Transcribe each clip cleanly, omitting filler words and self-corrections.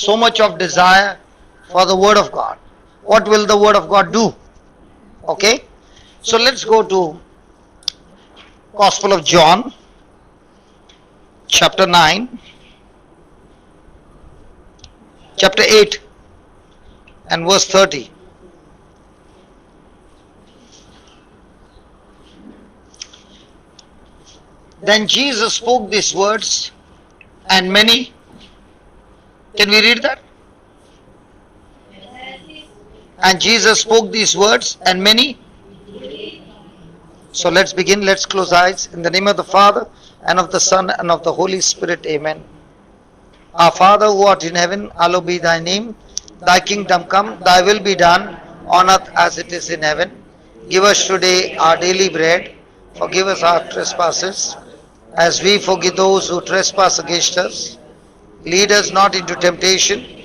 so much of desire for the Word of God. What will the Word of God do? Okay, so let's go to Gospel of John, chapter 9, chapter 8, and verse 30. Then Jesus spoke these words, and many. Can we read that? And Jesus spoke these words, and many. So let's begin. Let's close eyes. In the name of the Father, and of the Son, and of the Holy Spirit. Amen. Our Father who art in heaven, hallowed be thy name. Thy kingdom come, thy will be done, on earth as it is in heaven. Give us today our daily bread. Forgive us our trespasses, as we forgive those who trespass against us. Lead us not into temptation,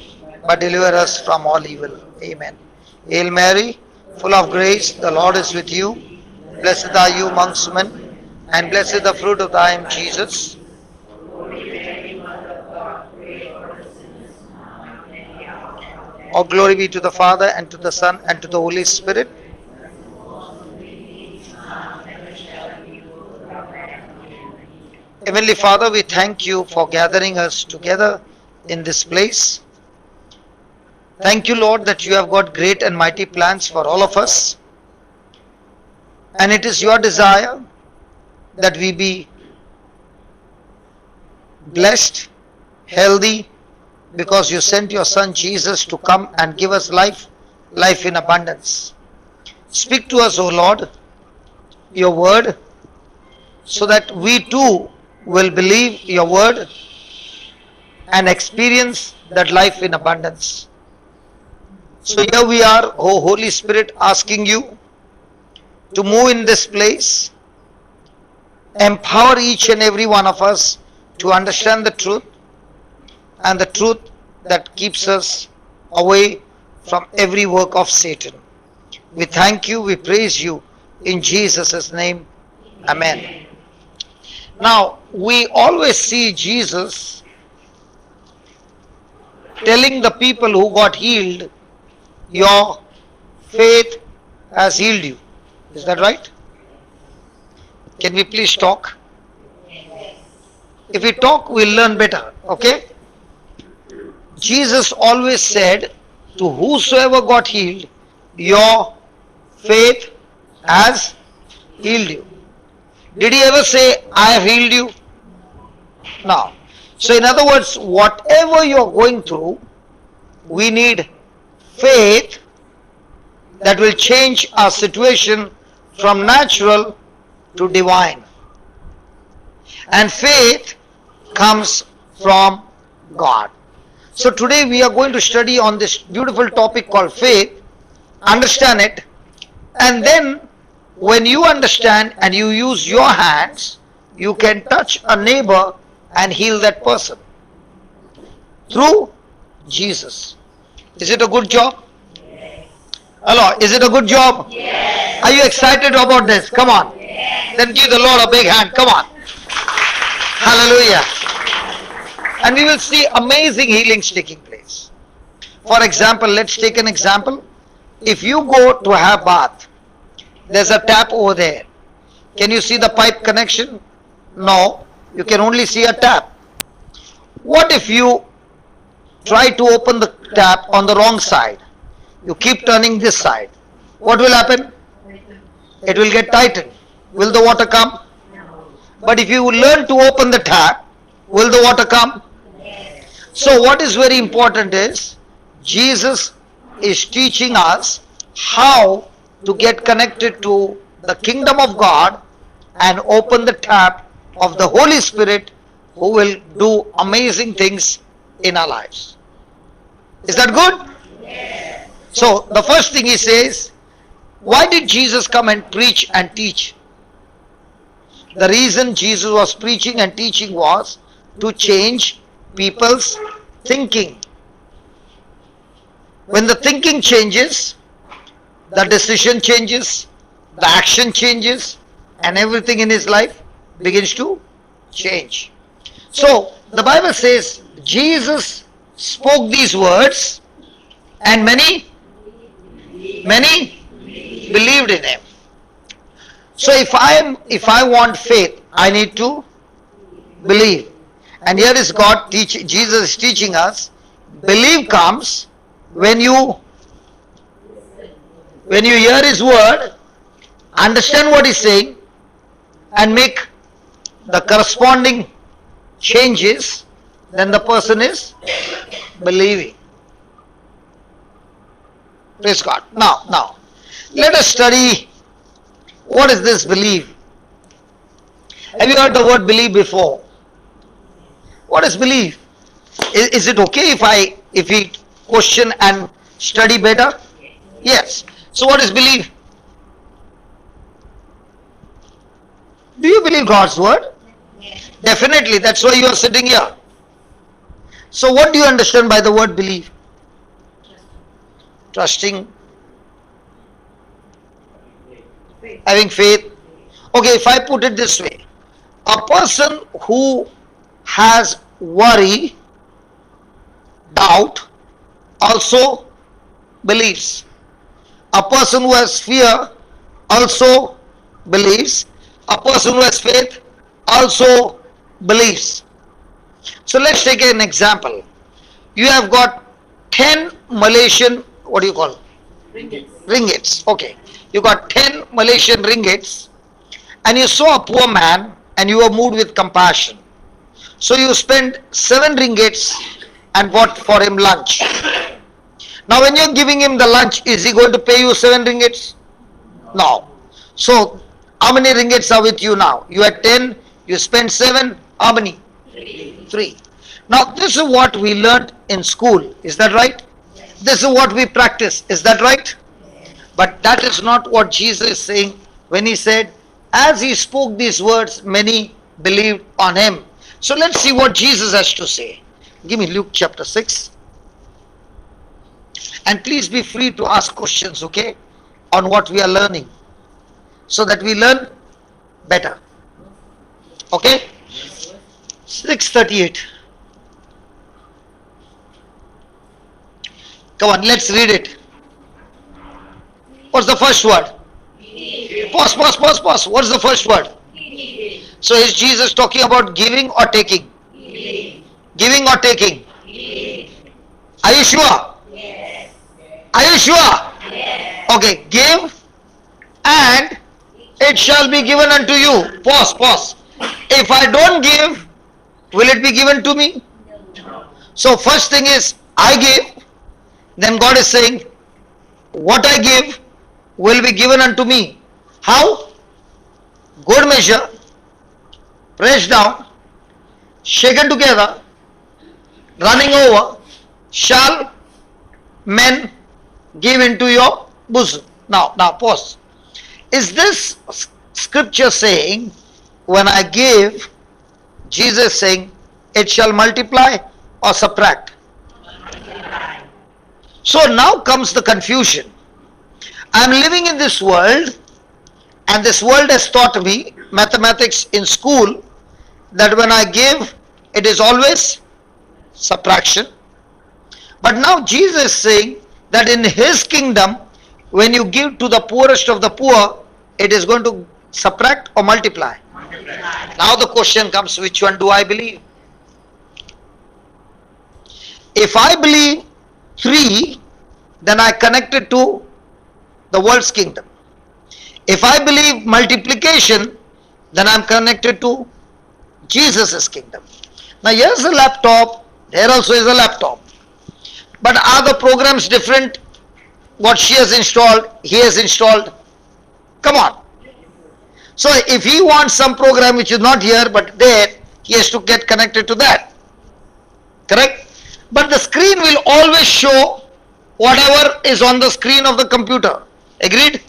but deliver us from all evil. Amen. Hail Mary, full of grace, the Lord is with you. Blessed are you amongst women, and blessed the fruit of thy womb, Jesus. All glory be to the Father, and to the Son, and to the Holy Spirit. Heavenly Father, we thank you for gathering us together in this place. Thank you, Lord, that you have got great and mighty plans for all of us. And it is your desire that we be blessed, healthy, because you sent your Son Jesus to come and give us life, life in abundance. Speak to us, O Lord, your word, so that we too will believe your word and experience that life in abundance. So here we are, O Holy Spirit, asking you to move in this place, empower each and every one of us to understand the truth, and the truth that keeps us away from every work of Satan. We thank you, we praise you in Jesus' name. Amen. Now, we always see Jesus telling the people who got healed, your faith has healed you. Is that right? Can we please talk? If we talk, we'll learn better. Okay? Jesus always said to whosoever got healed, your faith has healed you. Did he ever say, I have healed you? No. So in other words, whatever you're going through, we need faith that will change our situation from natural to divine. And faith comes from God. So today we are going to study on this beautiful topic called faith, understand it, and then when you understand and you use your hands, you can touch a neighbor and heal that person through Jesus. Is it a good job? Yes. Hello, is it a good job? Yes. Are you excited about this? Come on. Yes. Then give the Lord a big hand. Come on. Hallelujah. And we will see amazing healings taking place. For example, let's take an example. If you go to have bath, there's a tap over there. Can you see the pipe connection? No, you can only see a tap. What if you try to open the tap on the wrong side? You keep turning this side. What will happen? It will get tightened. Will the water come? But if you learn to open the tap, will the water come? So what is very important is, Jesus is teaching us how to get connected to the kingdom of God and open the tap of the Holy Spirit, who will do amazing things in our lives. Is that good? Yes. So the first thing he says, why did Jesus come and preach and teach? The reason Jesus was preaching and teaching was to change people's thinking. When the thinking changes, the decision changes, the action changes, and everything in his life begins to change. So the Bible says Jesus spoke these words, and many believed in him. So if I want faith, I need to believe. And here is Jesus is teaching us, believe comes when you hear his word, understand what he's saying, and make the corresponding changes, then the person is believing. Praise God. Now, let us study what is this believe. Have you heard the word believe before? What is believe? Is it okay if we question and study better? Yes. So what is believe? Do you believe God's word? Definitely. That's why you are sitting here. So what do you understand by the word believe? Trusting, having faith. Okay, if I put it this way, a person who has worry, doubt, also believes. A person who has fear also believes. A person who has faith also believes. So let's take an example. You have got 10 Malaysian, what do you call? Ringgits. Okay. You got 10 Malaysian ringgits, and you saw a poor man and you were moved with compassion. So you spent 7 ringgits and bought for him lunch. Now when you're giving him the lunch, is he going to pay you 7 ringgits? No. So how many ringgits are with you now? You had 10, you spent 7, how many? 3. Now this is what we learned in school. Is that right? This is what we practice. Is that right? But that is not what Jesus is saying when he said, as he spoke these words, many believed on him. So let's see what Jesus has to say. Give me Luke chapter 6. And please be free to ask questions, okay, on what we are learning, so that we learn better. Okay? 6:38. Come on, let's read it. What's the first word? Pause. What's the first word? So is Jesus talking about giving or taking? Giving or taking? Are you sure? Are you sure? Okay, give and it shall be given unto you. Pause. If I don't give, will it be given to me? So first thing is, I give. Then God is saying, what I give will be given unto me. How? Good measure, pressed down, shaken together, running over, shall men give into your bosom. Now pause. Is this scripture saying, when I give, Jesus saying, it shall multiply or subtract? So now comes the confusion. I am living in this world, and this world has taught me mathematics in school that when I give, it is always subtraction. But now Jesus is saying that in his kingdom, when you give to the poorest of the poor, it is going to subtract or multiply. Now the question comes, which one do I believe? If I believe 3, then I connect it to the world's kingdom. If I believe multiplication, then I'm connected to Jesus' kingdom. Now here's a laptop, there also is a laptop. But are the programs different? What she has installed, he has installed? Come on. So if he wants some program which is not here but there, he has to get connected to that. Correct? But the screen will always show whatever is on the screen of the computer. Agreed?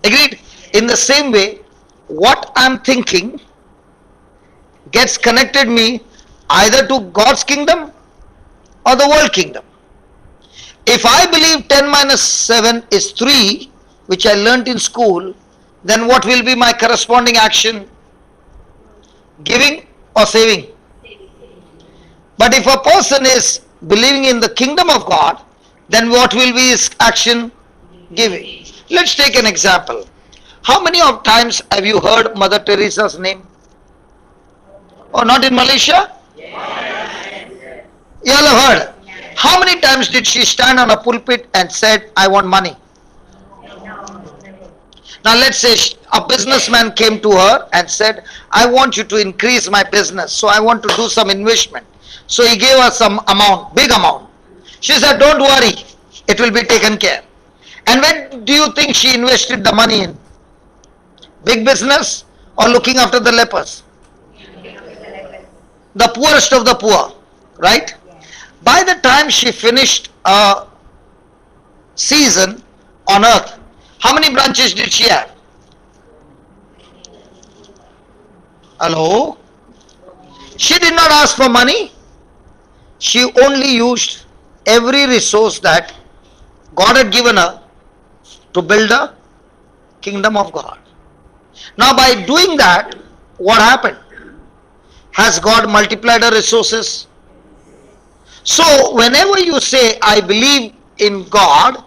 Agreed? In the same way, what I'm thinking gets connected me either to God's kingdom or the world kingdom. If I believe 10 minus 7 is 3, which I learnt in school, then what will be my corresponding action? Giving or saving? But if a person is believing in the kingdom of God, then what will be his action? Giving. Let's take an example. How many of times have you heard Mother Teresa's name? Oh, not in Malaysia? You all have heard. How many times did she stand on a pulpit and said, I want money? Now let's say a businessman came to her and said, I want you to increase my business, so I want to do some investment. So he gave her some amount, big amount. She said, don't worry, it will be taken care. And when do you think she invested the money in? Big business or looking after the lepers? The poorest of the poor, right? By the time she finished a season on earth, how many branches did she have? Hello? She did not ask for money. She only used every resource that God had given her to build a kingdom of God. Now by doing that, what happened? Has God multiplied her resources? So whenever you say, I believe in God,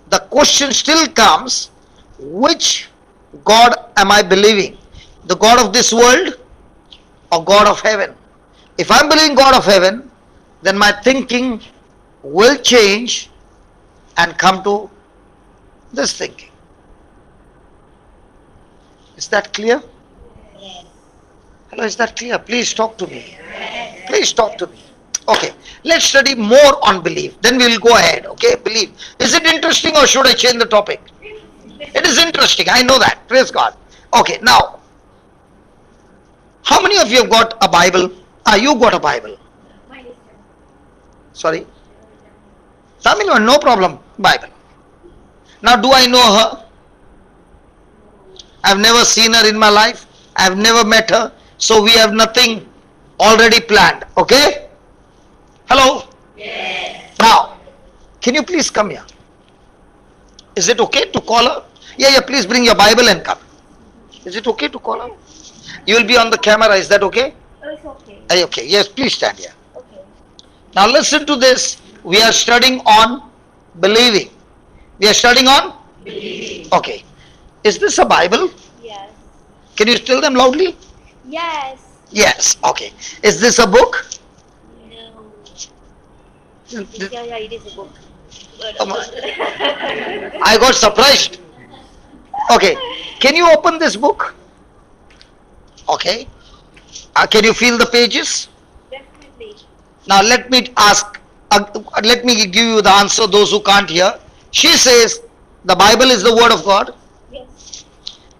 the question still comes, which God am I believing? The God of this world or God of heaven? If I'm believing God of heaven, then my thinking will change and come to this thinking. Is that clear? Hello, is that clear? Please talk to me. Please talk to me. Okay, let's study more on belief. Then we will go ahead. Okay, belief. Is it interesting or should I change the topic? It is interesting. I know that. Praise God. Okay, now, how many of you have got a Bible? You got a Bible. Sorry? Tamil, no problem. Bible. Now, do I know her? I've never seen her in my life. I've never met her. So we have nothing already planned. Okay? Hello? Yes. Now, can you please come here? Is it okay to call her? Yeah, please bring your Bible and come. Is it okay to call her? You will be on the camera. Is that okay? Oh, it's okay. Okay. Yes, please stand here. Okay. Now listen to this. We are studying on believing. We are studying on? Believing. Okay. Is this a Bible? Yes. Can you tell them loudly? Yes. Yes. Okay. Is this a book? No. Th- Yeah, it is a book. Come on. I got surprised. Okay. Can you open this book? Okay. Can you feel the pages? Definitely. Now let me ask, let me give you the answer, those who can't hear. She says, the Bible is the word of God. Yes.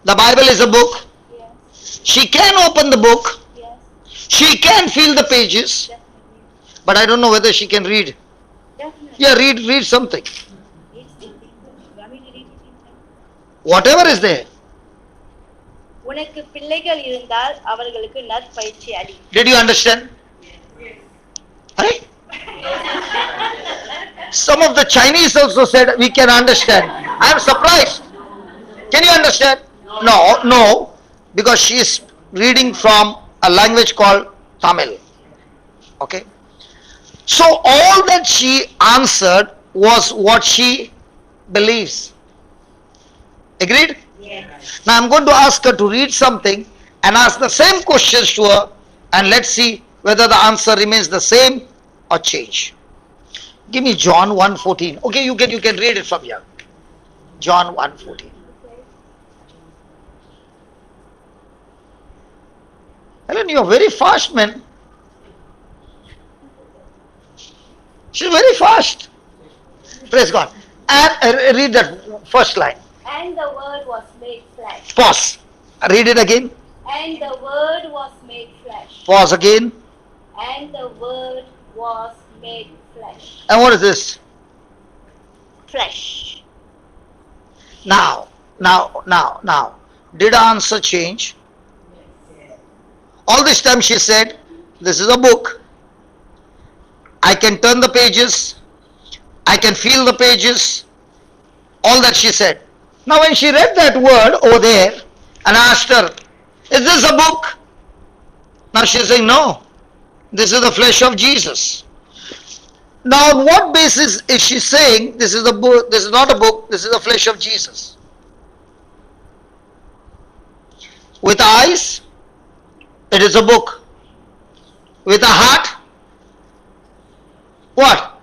The Bible is a book. Yes. She can open the book. Yes. She can feel the pages. Definitely. But I don't know whether she can read. Definitely. Yeah, read something. It's something. Want me to read it? Whatever is there. உனக்கு பிள்ளைகள் இருந்தால் அவர்களுக்கு நற்பயிற்சி அடி. Did you understand? Hey? Some of the Chinese also said we can understand. I am surprised. Can you understand? No, because she is reading from a language called Tamil. Okay. So all that she answered was what she believes. Agreed? Yes. Now I'm going to ask her to read something and ask the same questions to her, and let's see whether the answer remains the same or change. Give me John 1:14. Okay, you can read it from here. John 1:14. Helen, you are very fast, man. She's very fast. Praise God. And read that first line. And the word was made flesh. Pause. Read it again. And the word was made flesh. Pause again. And the word was made flesh. And what is this? Flesh. Now. Did our answer change? All this time she said, this is a book. I can turn the pages. I can feel the pages. All that she said. Now when she read that word over there and asked her, is this a book? Now she is saying, no. This is the flesh of Jesus. Now, on what basis is she saying this is a book? This is not a book. This is the flesh of Jesus. With eyes, it is a book. With a heart, what?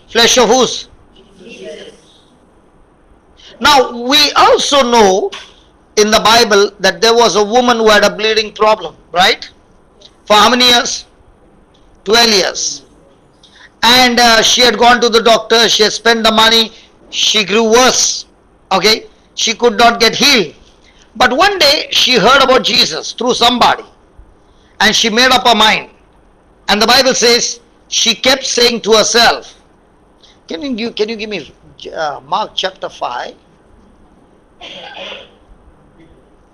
Flesh of whose? Now, we also know in the Bible that there was a woman who had a bleeding problem, right? For how many years? 12 years. And she had gone to the doctor, she had spent the money, she grew worse. Okay? She could not get healed. But one day she heard about Jesus through somebody and she made up her mind. And the Bible says she kept saying to herself, can you give me Mark chapter 5?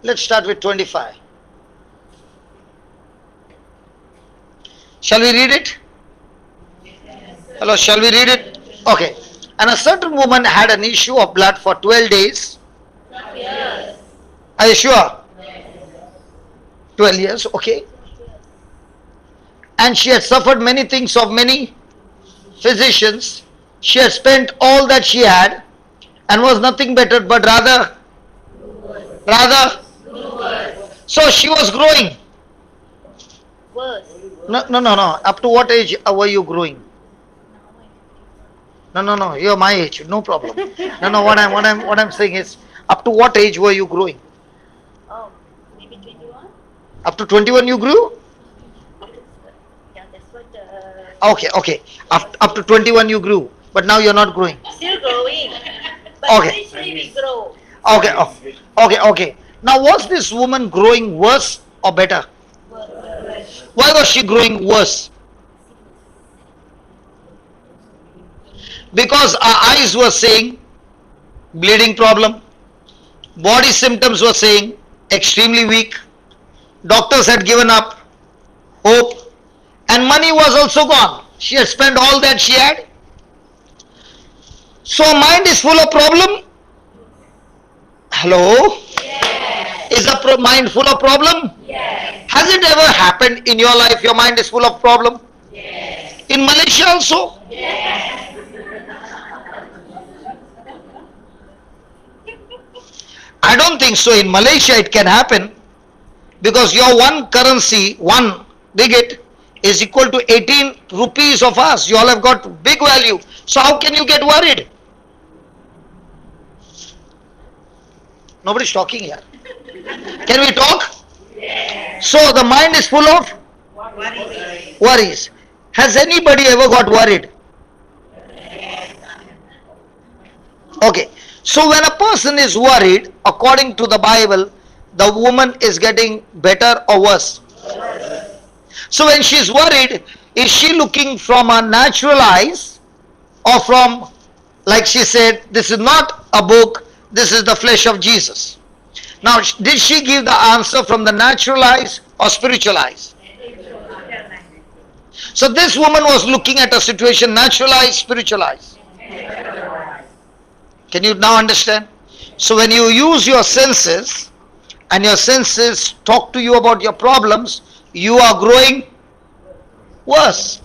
Let's start with 25. Shall we read it? Hello, shall we read it? Okay. And a certain woman had an issue of blood for 12 days. Yes. Are you sure? 12 years, okay. And she had suffered many things of many physicians. She had spent all that she had and was nothing better but rather. So she was growing. Worse. No. Up to what age were you growing? No. You're my age. No problem. No. What I'm saying is, up to what age were you growing? Oh, maybe 21? Up to 21 you grew? Yeah, that's what. Okay. Up to 21 you grew, but now you're not growing. Still growing. But Okay. eventually we grow. Okay. Now, was this woman growing worse or better? Why was she growing worse? Because our eyes were saying bleeding problem, body symptoms were saying extremely weak, doctors had given up hope, and money was also gone. She had spent all that she had. So mind is full of problem. Hello? Is the mind full of problem? Has it ever happened in your life your mind is full of problem? In Malaysia also? I don't think so. In Malaysia it can happen because your one currency, one ringgit is equal to 18 rupees of us. You all have got big value. So how can you get worried? Nobody's talking here. Can we talk? So the mind is full of worries. Has anybody ever got worried? Okay. So when a person is worried, according to the Bible, the woman is getting better or worse? So when she is worried, is she looking from her natural eyes or from, like she said, this is not a book, this is the flesh of Jesus? Now, did she give the answer from the natural eyes or spiritual eyes? So this woman was looking at a situation, natural eyes, spiritual eyes. Can you now understand? So when you use your senses and your senses talk to you about your problems, you are growing worse.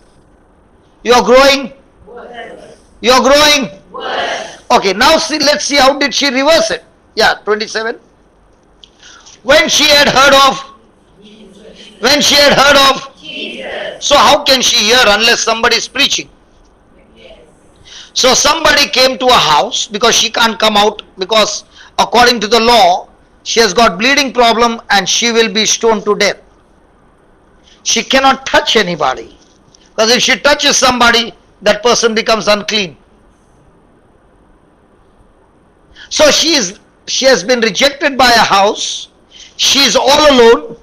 You are growing. You are growing. Okay, now see, let's see how did she reverse it. Yeah, 27. When she had heard of Jesus. So how can she hear unless somebody is preaching? So somebody came to her house because she can't come out because according to the law she has got bleeding problem and she will be stoned to death. She cannot touch anybody because if she touches somebody that person becomes unclean. So she has been rejected by a house. She is all alone,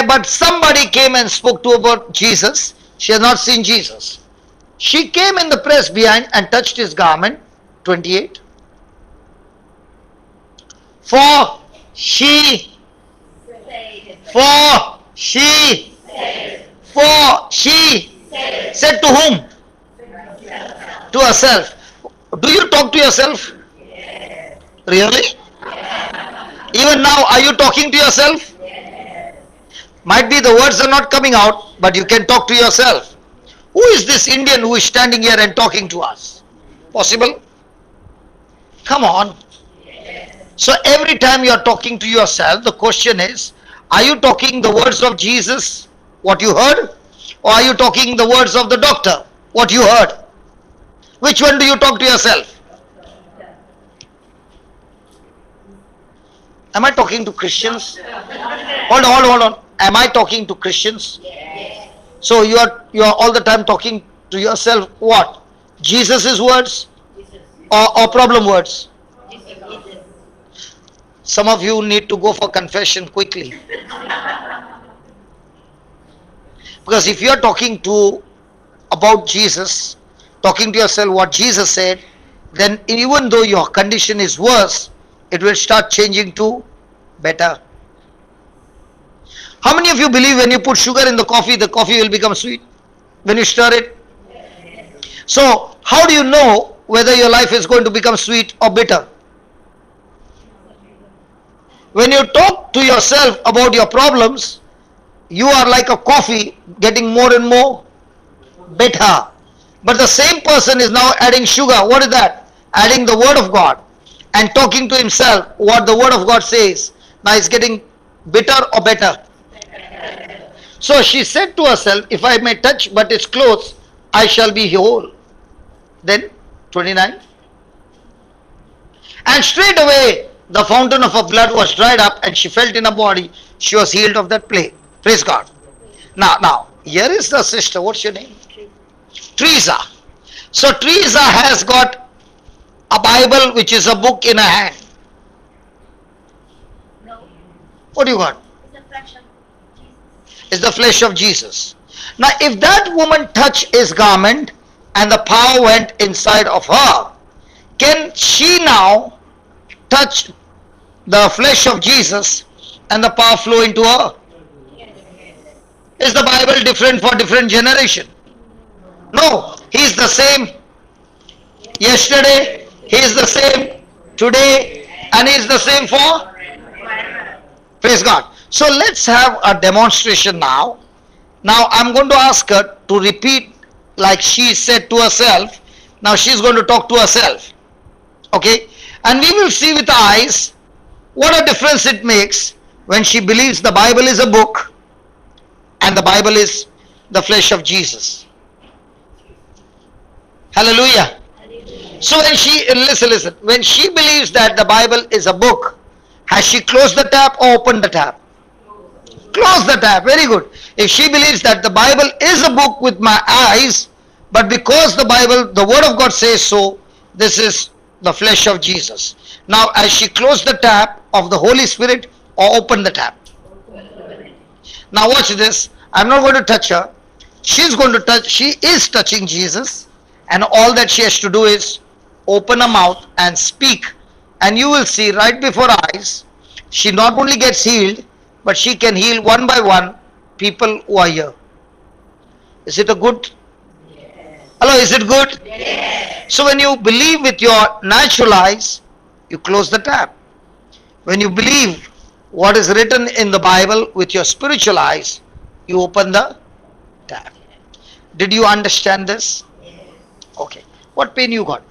but somebody came and spoke to her about Jesus. She has not seen Jesus. She came in the press behind and touched his garment. 28. For she said to whom? To herself. Do you talk to yourself? Really? Even now, are you talking to yourself? Might be the words are not coming out, but you can talk to yourself. Who is this Indian who is standing here and talking to us? Possible? Come on. So every time you are talking to yourself, the question is, are you talking the words of Jesus, what you heard? Or are you talking the words of the doctor, what you heard? Which one do you talk to yourself? Am I talking to Christians? Hold on. Am I talking to Christians? So you are all the time talking to yourself what? Jesus' words or problem words? Some of you need to go for confession quickly. Because if you are talking about Jesus, talking to yourself what Jesus said, then even though your condition is worse, it will start changing to better. How many of you believe when you put sugar in the coffee will become sweet when you stir it? So, how do you know whether your life is going to become sweet or bitter? When you talk to yourself about your problems, you are like a coffee getting more and more bitter. But the same person is now adding sugar. What is that? Adding the word of God and talking to himself what the word of God says. Now it's getting bitter or better. So she said to herself, if I may touch but its clothes, I shall be whole. Then 29. And straight away the fountain of her blood was dried up, and she felt in her body she was healed of that plague. Praise God. Now here is the sister. What's your name? Teresa. So Teresa has got a Bible, which is a book, in her hand. No, What do you got? it's a flesh of Jesus. It's the flesh of Jesus. Now if that woman touched his garment and the power went inside of her, can she now touch the flesh of Jesus and the power flow into her? Is the Bible different for different generation? No, he is the same yesterday, he is the same today, and he is the same for? Praise God. So let's have a demonstration now. Now I'm going to ask her to repeat like she said to herself. Now she's going to talk to herself. Okay? And we will see with our eyes what a difference it makes when she believes the Bible is a book and the Bible is the flesh of Jesus. Hallelujah. So when she, listen, when she believes that the Bible is a book, has she closed the tap or opened the tap? Close the tap. Very good. If she believes that the Bible is a book with my eyes, but because the Bible, the word of God says so, this is the flesh of Jesus. Now as she closed the tap of the Holy Spirit or opened the tap? Now watch this. I'm not going to touch her. She is touching Jesus, and all that she has to do is open her mouth and speak, and you will see right before her eyes, she not only gets healed, but she can heal one by one people who are here. Is it a good? Yes. Hello, is it good? Yes. So when you believe with your natural eyes, you close the tap. When you believe what is written in the Bible with your spiritual eyes, you open the tap. Did you understand this? Yes. Okay. What pain you got?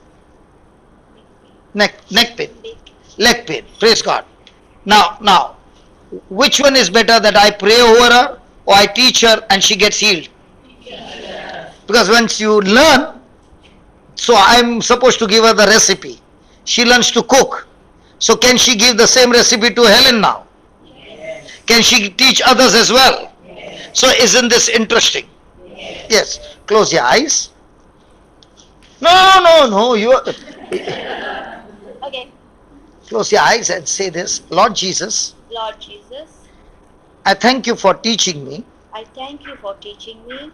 Neck pain, Big. leg pain. Praise God. Now, which one is better, that I pray over her or I teach her and she gets healed? Because once you learn, so I'm supposed to give her the recipe. She learns to cook. So can she give the same recipe to Helen now? Yes. Can she teach others as well? Yes. So isn't this interesting? Yes. Yes. Close your eyes. No. You Okay. close your eyes and say this. Lord Jesus, Lord Jesus, I thank you for teaching me I thank you for teaching me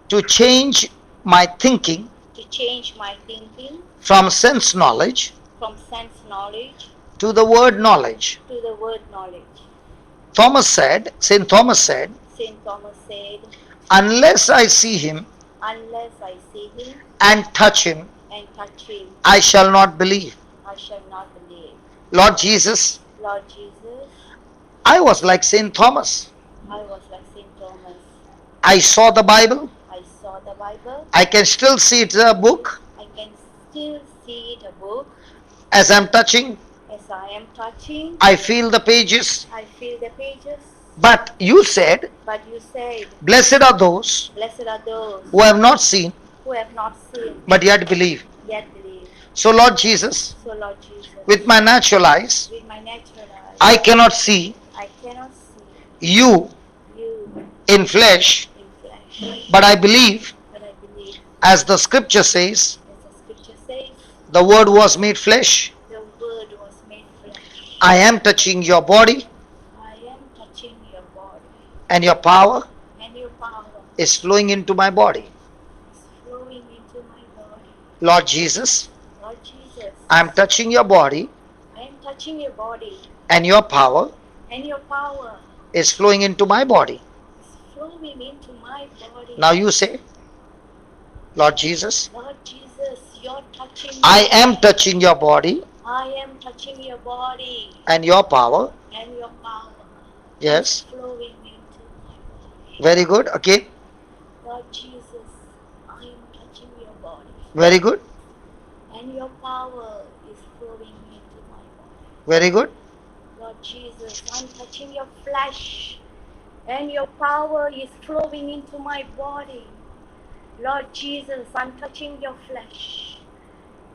to change my thinking to change my thinking from sense knowledge from sense knowledge to the word knowledge. to the word knowledge. St. Thomas said, St. Thomas said, unless I see him unless I see him and touch him, and touch him, I shall not believe. I shall not believe. Lord Jesus, Lord Jesus, I was like St. Thomas. I was like St. Thomas. I saw the Bible I saw the Bible. I can still see it's a book I can still see it a book. as I'm touching. As I am touching, I feel the pages. I feel the pages. But you said, But you said, blessed are those blessed are those who have not seen who have not seen, but yet believe. yet believe. So, Lord Jesus, So Lord Jesus, with my natural eyes, with my natural eyes, I cannot see I cannot see you you in flesh, in flesh. but I believe, But I believe, as the scripture says, as the scripture says, the word was made flesh. the word was made flesh. I am touching your body, I am touching your body, and your power and your power is flowing into my body. is flowing into my body. Lord Jesus, Lord Jesus, I am touching your body, I am touching your body, and your power and your power is flowing into my body. is flowing into my body. Now you say, Lord Jesus, Lord Jesus, you're touching I me. am touching your body I am touching your body, and your power. and your power Yes, is flowing into my body. very good. Okay, Lord Jesus, I am touching your body, very good, and your power is flowing into my body. very good. Lord Jesus, I'm touching your flesh, and your power is flowing into my body. Lord Jesus, I'm touching your flesh,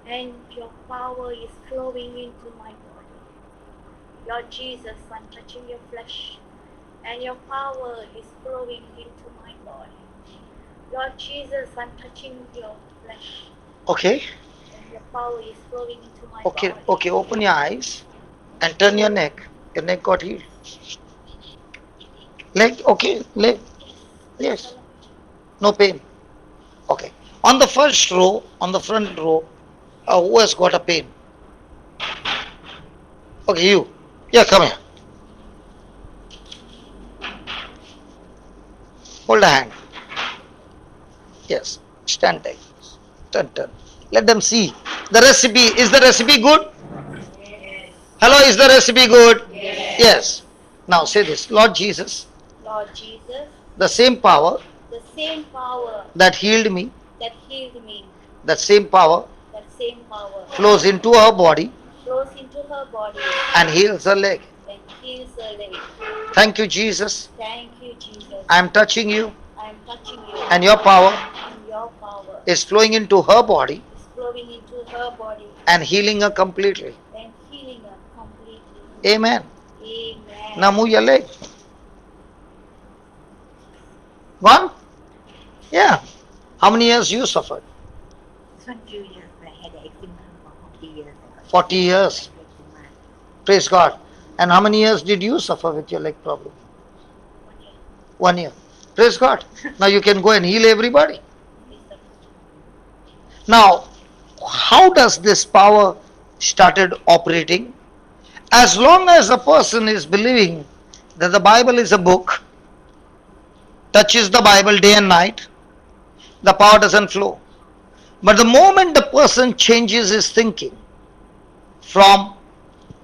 and your power is flowing into my body. Lord Jesus, I'm touching your flesh, and your power is flowing into my body. Lord Jesus, I'm touching your flesh, Okay, and your power is flowing into my okay, body. okay. Open your eyes and turn your neck. Your neck got healed. Leg, okay, leg. Yes, no pain. Okay. On the first row, on the front row, who has got a pain? Okay, you. Yeah, come here. Hold a hand. Yes, stand there. Turn. Let them see. The recipe, is the recipe good? Hello, is the recipe good? Yes. Now say this, Lord Jesus, Lord Jesus, the same power the same power that healed me, that healed me, that same power that same power flows into her body flows into her body and heals her leg. and heals her leg. Thank you, Jesus. Thank you, Jesus. I am touching you, I am touching you, and your power and your power is flowing into her body is flowing into her body and healing her completely. and healing her completely. Amen. Amen. Now move your leg. Gone? Yeah. How many years you suffered? 20 years I had eczema for 40 years. 40 years. Eczema. Praise God. And how many years did you suffer with your leg problem? 1 year. Praise God. Now you can go and heal everybody. Now, how does this power started operating? As long as a person is believing that the Bible is a book, touches the Bible day and night, the power doesn't flow. But the moment the person changes his thinking from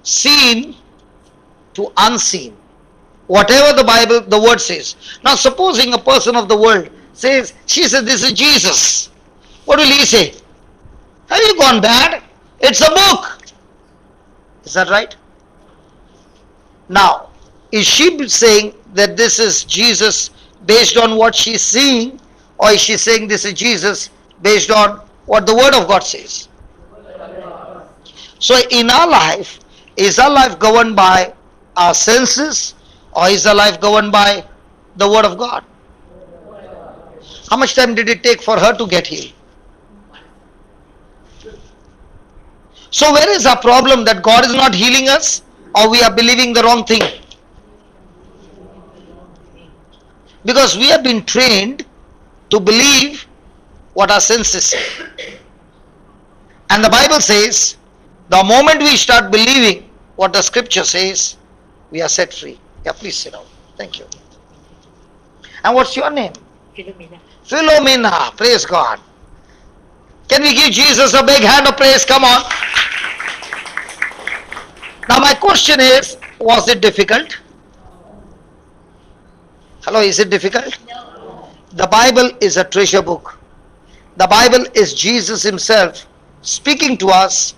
seen to unseen, whatever the Bible, the word says. Now supposing a person of the world says, she says this is Jesus. What will he say? Have you gone bad? It's a book. Is that right? Now, is she saying that this is Jesus based on what she's seeing, or is she saying this is Jesus based on what the Word of God says? So in our life, is our life governed by our senses, or is our life governed by the Word of God? How much time did it take for her to get healed? So where is our problem, that God is not healing us, or we are believing the wrong thing? Because we have been trained to believe what our senses say. And the Bible says, the moment we start believing what the scripture says, we are set free. Yeah, please sit down. Thank you. And what's your name? Philomena. Philomena. Praise God. Can we give Jesus a big hand of praise? Come on. Now my question is, was it difficult? Hello, is it difficult? No. The Bible is a treasure book. The Bible is Jesus himself speaking to us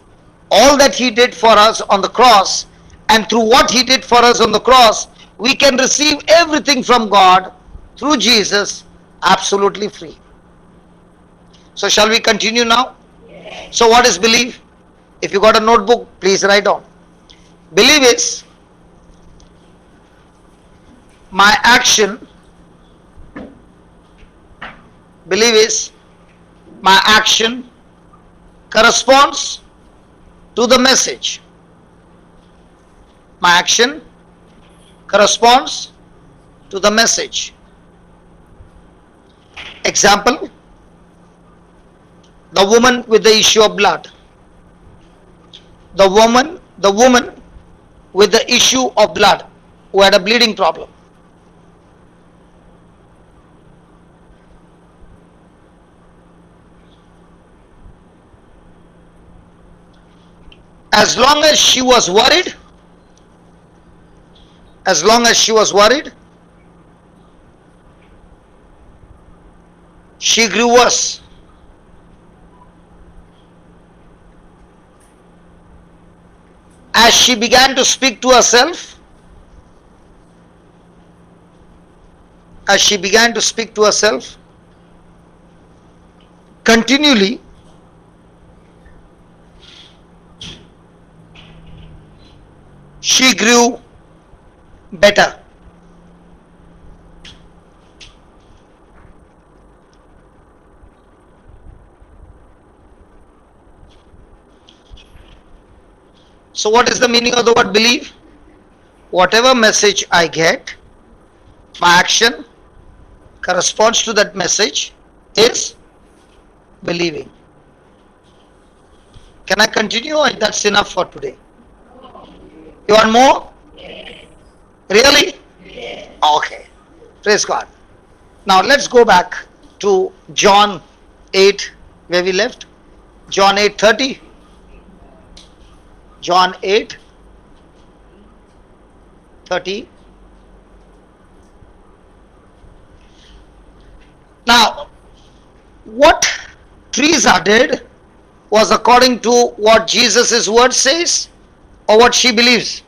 all that he did for us on the cross, and through what he did for us on the cross, we can receive everything from God through Jesus absolutely free. So shall we continue now? So what is belief? If you got a notebook, please write down. Belief is my action. Belief is my action corresponds to the message. My action corresponds to the message. Example, the woman with the issue of blood. The woman with the issue of blood who had a bleeding problem. As long as she was worried, she grew worse. As she began to speak to herself, continually, she grew better. So what is the meaning of the word believe? Whatever message I get, my action corresponds to that message is believing. Can I continue, or that's enough for today? You want more? Really? Okay. Praise God. Now let's go back to John 8, where we left. John 8:30. John 8:30. Now, what Teresa did was according to what Jesus' word says, or what she believes.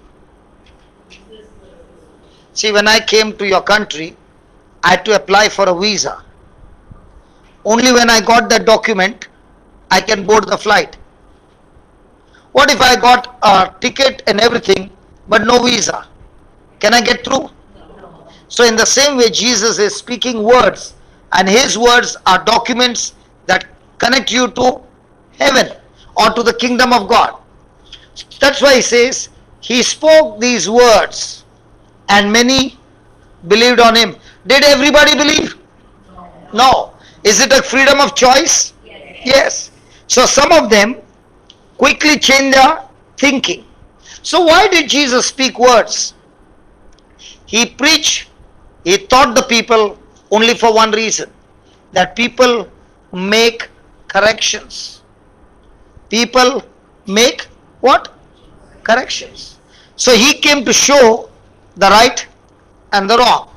See, when I came to your country, I had to apply for a visa. Only when I got that document, I can board the flight. What if I got a ticket and everything, but no visa? Can I get through? So in the same way, Jesus is speaking words, and his words are documents that connect you to heaven or to the kingdom of God. That's why he says, he spoke these words and many believed on him. Did everybody believe? No. Is it a freedom of choice? Yes. So some of them quickly change their thinking. So why did Jesus speak words? He preached, he taught the people only for one reason, that people make corrections. People make what? Corrections. So he came to show the right and the wrong.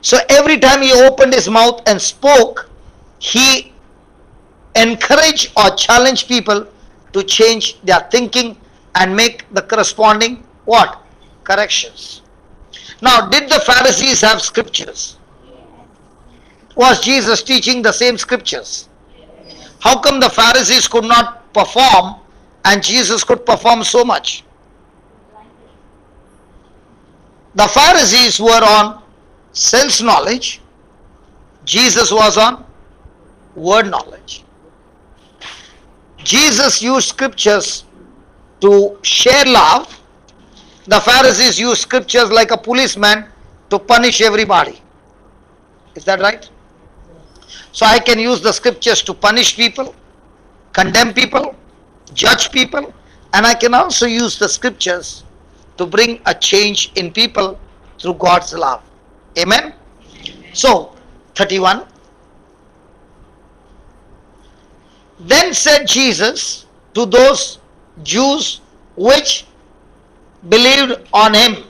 So every time he opened his mouth and spoke, he encouraged or challenged people to change their thinking and make the corresponding what? Corrections. Now, did the Pharisees have scriptures? Was Jesus teaching the same scriptures? How come the Pharisees could not perform and Jesus could perform so much? The Pharisees were on sense knowledge, Jesus was on word knowledge. Jesus used scriptures to share love. The Pharisees used scriptures like a policeman to punish everybody. Is that right? So I can use the scriptures to punish people, condemn people, judge people, and I can also use the scriptures to bring a change in people through God's love. Amen? So, 31. Then said Jesus to those Jews which believed on him.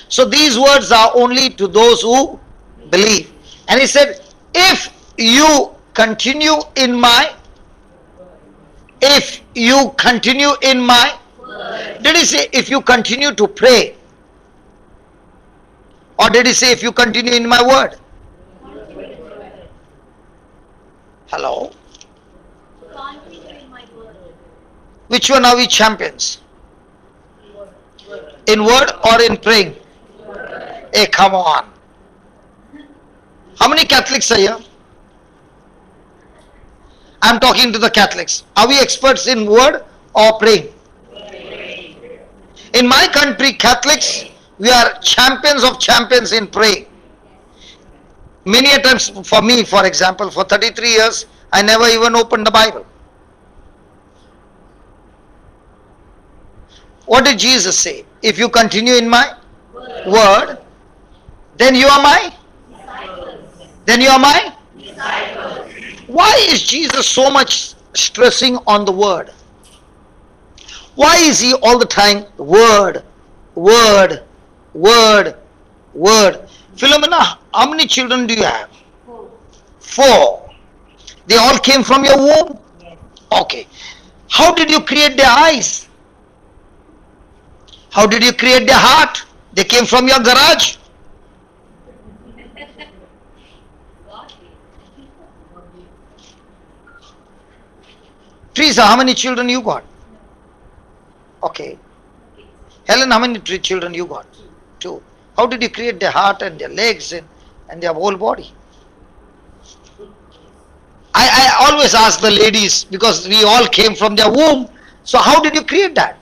So these words are only to those who believe. And he said, if you continue in my, if you continue in my, did he say if you continue to pray? Or did he say if you continue in my word? Hello? Continue in my word. Which one are we champions? In word or in praying? Hey, come on. How many Catholics are here? I'm talking to the Catholics. Are we experts in word or praying? In my country, Catholics, we are champions of champions in praying. Many a times, for me, for example, for 33 years, I never even opened the Bible. What did Jesus say? If you continue in my word, then you are my, then you are my. Why is Jesus so much stressing on the word? Why is he all the time word, word, word, word? Philomena, how many children do you have? 4. They all came from your womb? Okay. How did you create their eyes? How did you create their heart? They came from your garage? Teresa, how many children you got? Okay. Helen, how many children you got? 2. How did you create their heart and their legs and their whole body? I always ask the ladies, because we all came from their womb. So how did you create that?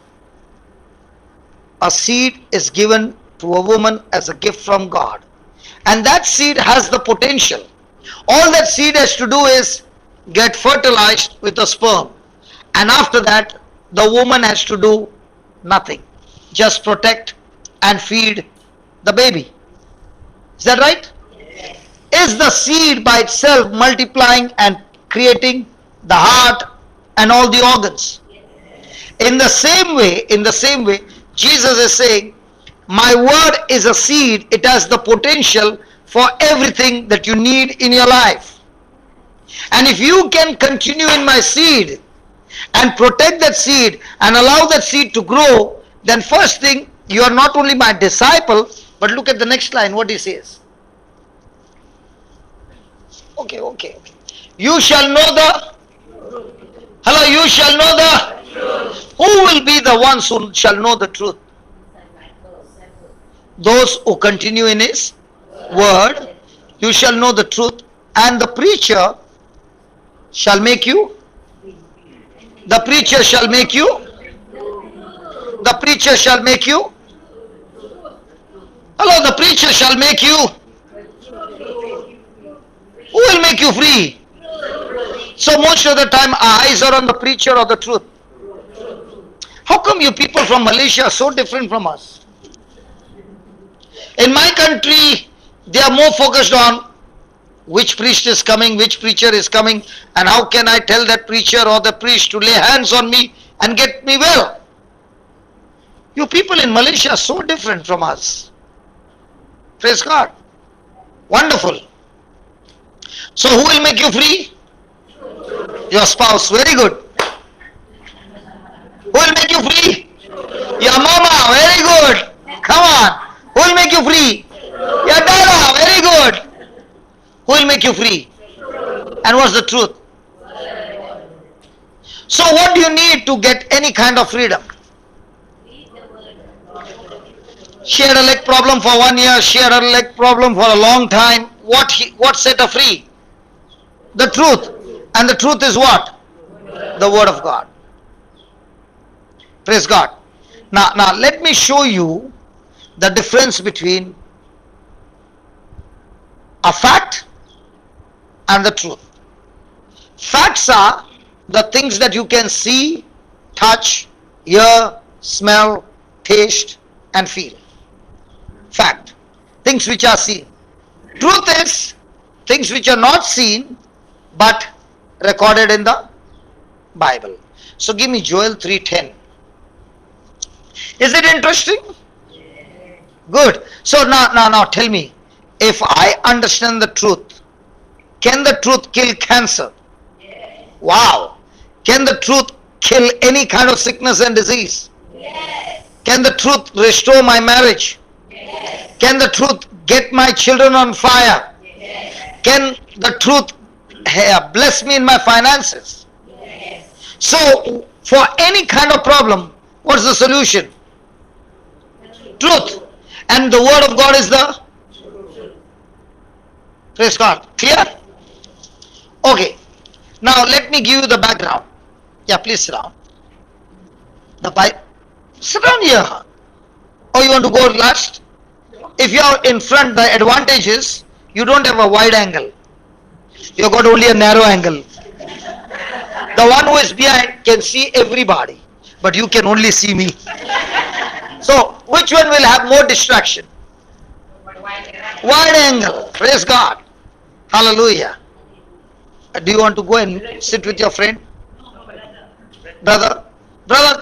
A seed is given to a woman as a gift from God. And that seed has the potential. All that seed has to do is get fertilized with a sperm. And after that, the woman has to do nothing. Just protect and feed the baby. Is that right? Is the seed by itself multiplying and creating the heart and all the organs? In the same way, Jesus is saying, my word is a seed. It has the potential for everything that you need in your life. And if you can continue in my seed and protect that seed and allow that seed to grow, then first thing, you are not only my disciple, but look at the next line, what he says. Okay. You shall know the, you shall know the, who will be the ones who shall know the truth? Those who continue in his word. You shall know the truth, and the preacher shall make you. The preacher shall make you. The preacher shall make you. The preacher shall make you. Who will make you free? So most of the time our eyes are on the preacher or the truth. How come you people from Malaysia are so different from us? In my country, they are more focused on which priest is coming, which preacher is coming, and how can I tell that preacher or the priest to lay hands on me and get me well. You people in Malaysia are so different from us. Praise God. Wonderful. So who will make you free? Your spouse. Very good. Who will make you free? Your mama. Very good. Come on. Who will make you free? Your dada. Very good. Who will make you free? And what's the truth? So what do you need to get any kind of freedom? She had a leg problem for 1 year. She had a leg problem for a long time. What set her free? The truth. And the truth is what? The word of God. Praise God. Now let me show you the difference between a fact and the truth. Facts are the things that you can see, touch, hear, smell, taste and feel. Fact. Things which are seen. Truth is things which are not seen but recorded in the Bible. So give me Joel 3:10. Is it interesting? Good. So now tell me, if I understand the truth, Can the truth kill cancer? Wow. Can the truth kill any kind of sickness and disease? Can the truth restore my marriage? Can the truth get my children on fire? Can the truth bless me in my finances? So, for any kind of problem, what's the solution? Truth. And the word of God is the? Praise God. Clear? Okay. Now let me give you the background. Yeah, please sit down. The Bible. Sit down here. Or you want to go last? If you are in front, the advantage is you don't have a wide angle. You got only a narrow angle. The one who is behind can see everybody, but you can only see me. So, which one will have more distraction? Wide angle. Praise God. Hallelujah. Do you want to go and sit with your friend? Brother,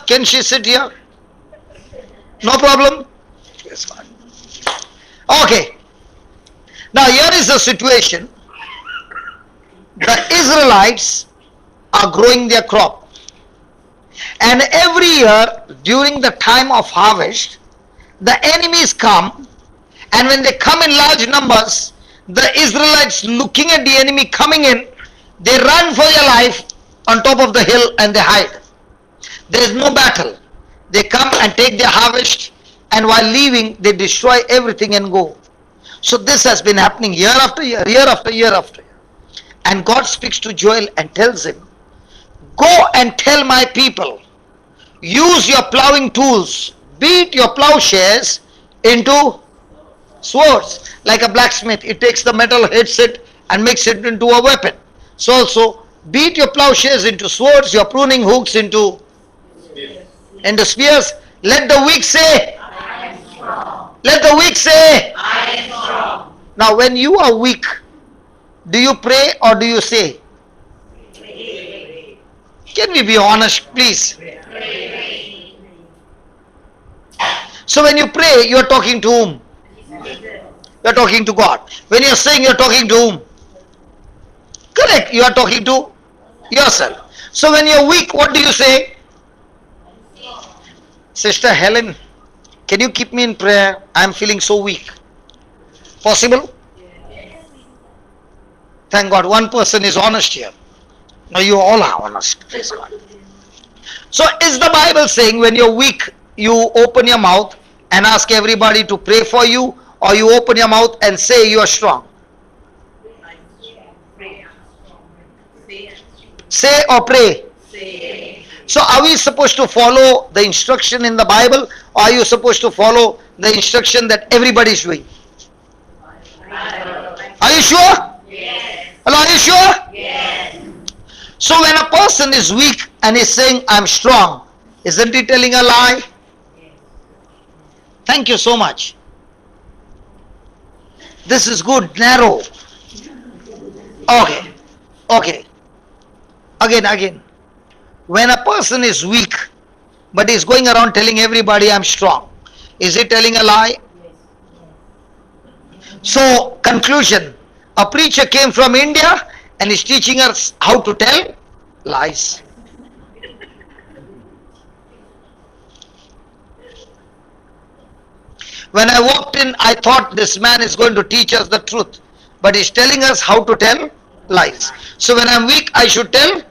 can she sit here? No problem? Praise God. Okay. Now here is the situation. The Israelites are growing their crop. And every year during the time of harvest, the enemies come, and when they come in large numbers, the Israelites, looking at the enemy coming in, they run for their life on top of the hill and they hide. There is no battle. They come and take their harvest, and while leaving they destroy everything and go. So this has been happening year after year, year after year after year. And God speaks to Joel and tells him, go and tell my people, use your plowing tools, beat your plowshares into swords. Like a blacksmith, it takes the metal, hits it and makes it into a weapon. So also, beat your plowshares into swords, your pruning hooks into spears. Let the weak say, I am strong. Let the weak say, I am strong. Now when you are weak, do you pray or do you say? Can we be honest, please? So when you pray, you are talking to whom? You are talking to God. When you are saying, you are talking to whom? Correct, you are talking to yourself. So when you are weak, what do you say? Sister Helen, can you keep me in prayer? I am feeling so weak. Possible? Thank God, one person is honest here. Now you all are honest. Praise God. So is the Bible saying when you're weak, you open your mouth and ask everybody to pray for you, or you open your mouth and say you are strong? Say or pray? So are we supposed to follow the instruction in the Bible, or are you supposed to follow the instruction that everybody is doing? Are you sure? Yes. Hello, are you sure? Yes. So when a person is weak and is saying I'm strong, isn't he telling a lie? Thank you so much. This is good, narrow. Okay. Again. When a person is weak, but is going around telling everybody I'm strong, is he telling a lie? So, conclusion, a preacher came from India and is teaching us how to tell lies. When I walked in, I thought this man is going to teach us the truth, but he's telling us how to tell lies. So when I'm weak, I should tell.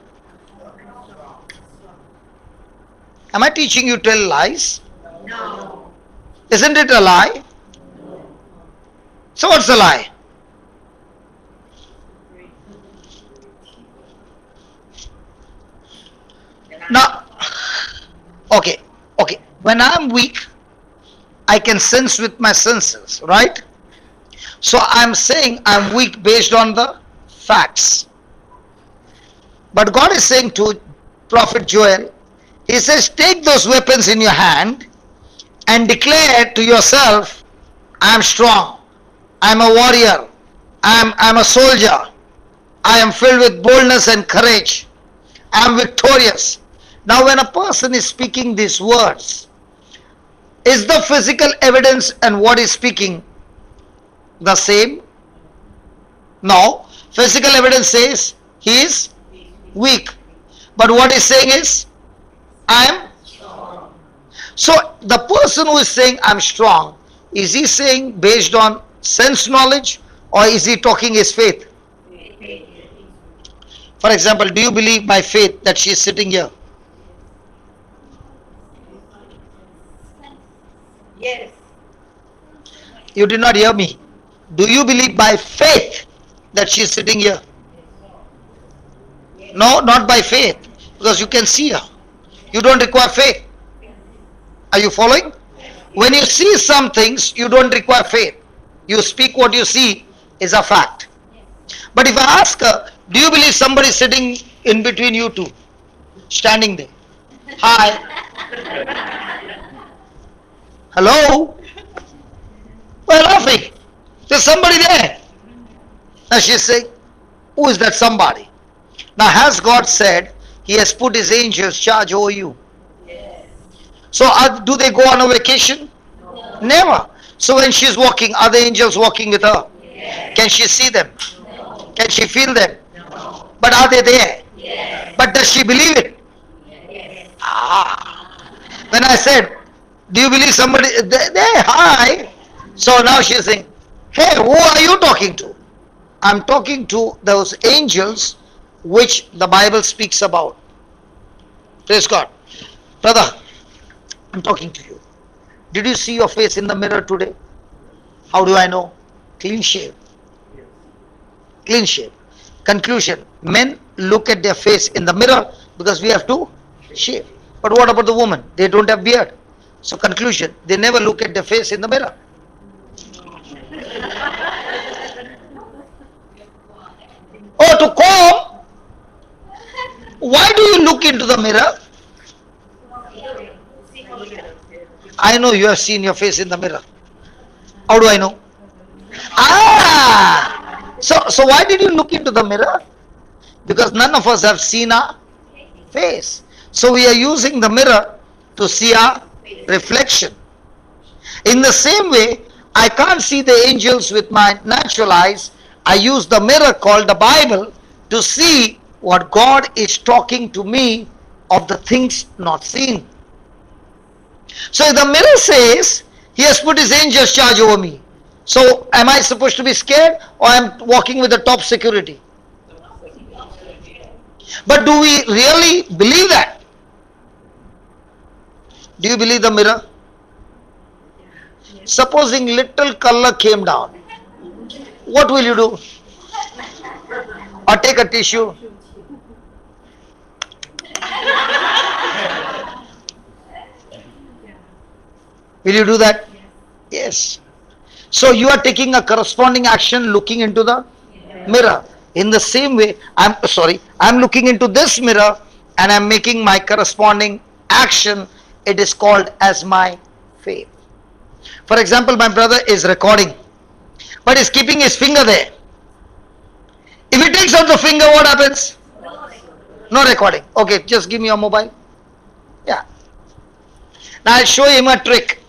Am I teaching you to tell lies? No. Isn't it a lie? So what's the lie? Now, okay. When I'm weak, I can sense with my senses, right? So I'm saying I'm weak based on the facts. But God is saying to Prophet Joel, he says, take those weapons in your hand and declare to yourself, I am strong, I am a warrior, I am a soldier, I am filled with boldness and courage, I am victorious. Now when a person is speaking these words, is the physical evidence and what is speaking the same? No. Physical evidence says he is weak. But what he's saying is, I am. So the person who is saying I'm strong, is he saying based on sense knowledge or is he talking his faith? For example, do you believe by faith that she is sitting here? Yes. You did not hear me. Do you believe by faith that she is sitting here? No, not by faith, because you can see her. You don't require faith. Are you following? When you see some things, you don't require faith. You speak what you see is a fact. But if I ask her, do you believe somebody is sitting in between you two? Standing there. Hi. Hello? We're laughing. There's somebody there. Now she's saying, who is that somebody? Now has God said he has put his angels charge over you? So do they go on a vacation? Never. So when she's walking, are the angels walking with her? Can she see them? Can she feel them? But are they there? But does she believe it? When I said, do you believe somebody? Hi. So now she's saying, hey, who are you talking to? I'm talking to those angels which the Bible speaks about. Praise God. Brother, I'm talking to you. Did you see your face in the mirror today? How do I know? Clean shave. Clean shave. Conclusion. Men look at their face in the mirror because we have to shave. But what about the woman? They don't have beard. So conclusion. They never look at their face in the mirror. Oh, to comb? Why do you look into the mirror? I know you have seen your face in the mirror. How do I know? So why did you look into the mirror? Because none of us have seen our face. So we are using the mirror to see our reflection. In the same way, I can't see the angels with my natural eyes. I use the mirror called the Bible to see what God is talking to me of the things not seen. So if the mirror says, he has put his angels charge over me. So am I supposed to be scared or I'm walking with the top security? But do we really believe that? Do you believe the mirror? Supposing little color came down, what will you do? Or take a tissue? Will you do that? Yes. So you are taking a corresponding action looking into the mirror. In the same way, I'm looking into this mirror and I'm making my corresponding action. It is called as my faith. For example, my brother is recording, but he's keeping his finger there. If he takes out the finger, what happens? No recording. Okay, just give me your mobile. Yeah. Now I'll show him a trick.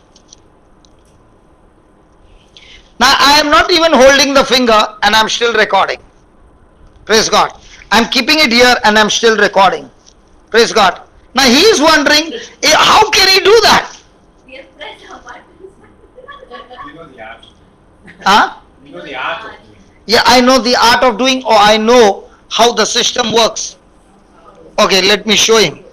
Now I am not even holding the finger and I'm still recording. Praise God. I'm keeping it here and I'm still recording. Praise God. Now he is wondering, how can he do that? You know the art. Huh? You know the art of doing it. Yeah, I know the art of doing, or I know how the system works. Okay, let me show him.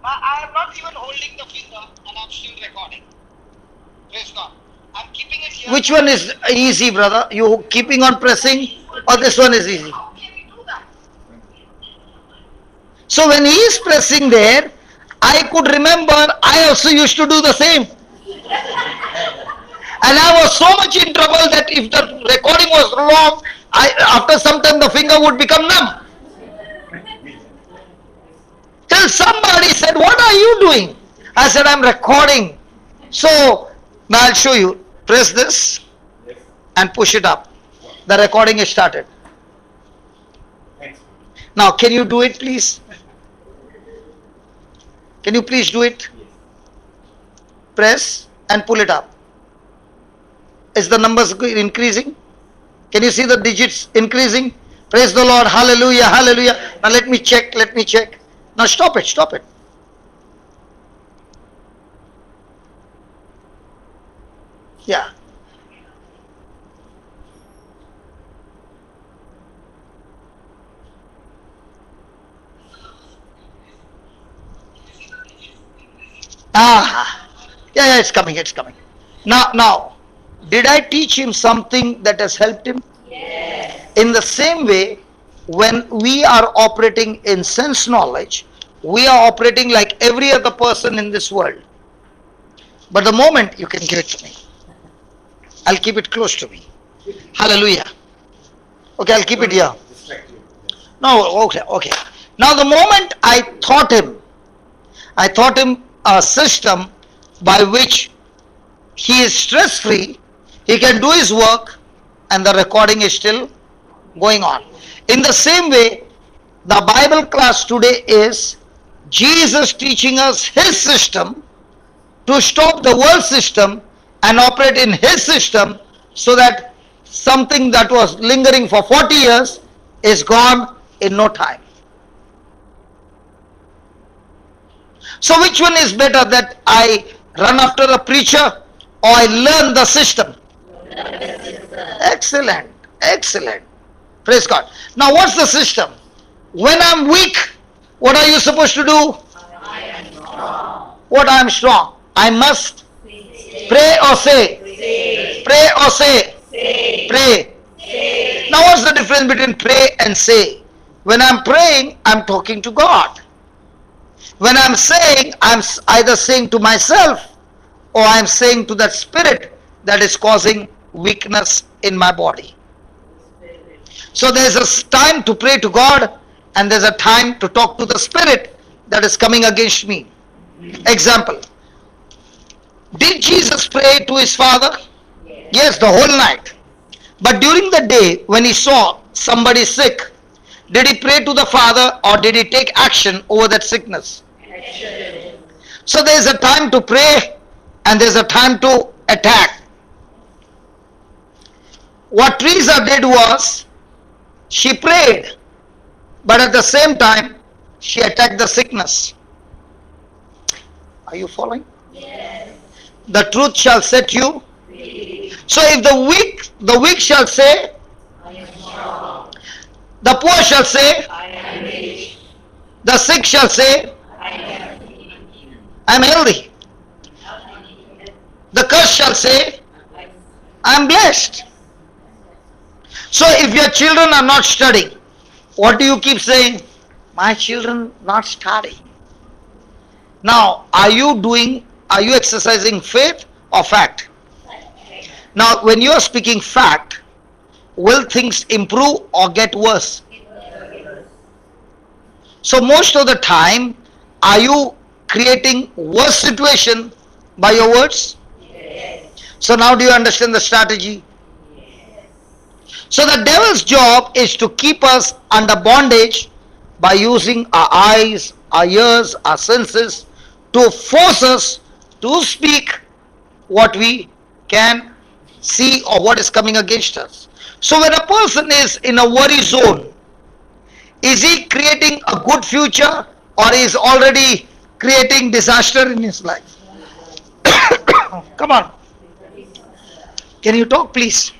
I am not even holding the finger and I'm still recording. Praise God. I'm keeping it here. Which one is easy, brother? You keeping on pressing or this one is easy? How can we do that? So when he is pressing there, I could remember I also used to do the same. And I was so much in trouble that if the recording was wrong, after some time the finger would become numb. Till somebody said, what are you doing? I said, I'm recording. So now I'll show you. Press this and push it up. The recording is started. Thanks. Now can you do it please? Can you please do it? Press and pull it up. Is the numbers increasing? Can you see the digits increasing? Praise the Lord. Hallelujah. Hallelujah. Now let me check. Let me check. Now stop it. Stop it. Yeah. Ah. Yeah, it's coming. It's coming. Now, did I teach him something that has helped him? Yes. In the same way, when we are operating in sense knowledge, we are operating like every other person in this world. But the moment you can give it to me, I'll keep it close to me. Hallelujah. Okay, I'll keep it here. Distract you. No, okay. Now the moment I taught him a system by which he is stress free, he can do his work and the recording is still going on. In the same way, the Bible class today is Jesus teaching us his system to stop the world system and operate in his system, so that something that was lingering for 40 years is gone in no time. So which one is better, that I run after a preacher or I learn the system? Excellent. Excellent. Praise God. Now what's the system? When I'm weak, what are you supposed to do? What I am strong? I must pray or say? Pray or say? Pray. Now what's the difference between pray and say? When I'm praying, I'm talking to God. When I'm saying, I'm either saying to myself or I'm saying to that spirit that is causing weakness in my body. So there's a time to pray to God and there's a time to talk to the spirit that is coming against me. Example. Did Jesus pray to his Father? Yes, the whole night. But during the day when he saw somebody sick, did he pray to the Father or did he take action over that sickness? Action. So there is a time to pray and there is a time to attack. What Teresa did was, she prayed, but at the same time, she attacked the sickness. Are you following? Yes. The truth shall set you free. So if the weak shall say, I am strong. The poor shall say, I am rich. The sick shall say, I am healthy. The cursed shall say, I am blessed. So if your children are not studying, what do you keep saying? My children not studying. Now, are you exercising faith or fact? Now, when you are speaking fact, will things improve or get worse? So most of the time, are you creating worse situation by your words? Yes. So now do you understand the strategy? Yes. So the devil's job is to keep us under bondage by using our eyes, our ears, our senses to force us to speak what we can see or what is coming against us. So when a person is in a worry zone, is he creating a good future or is already creating disaster in his life? Come on. Can you talk, please?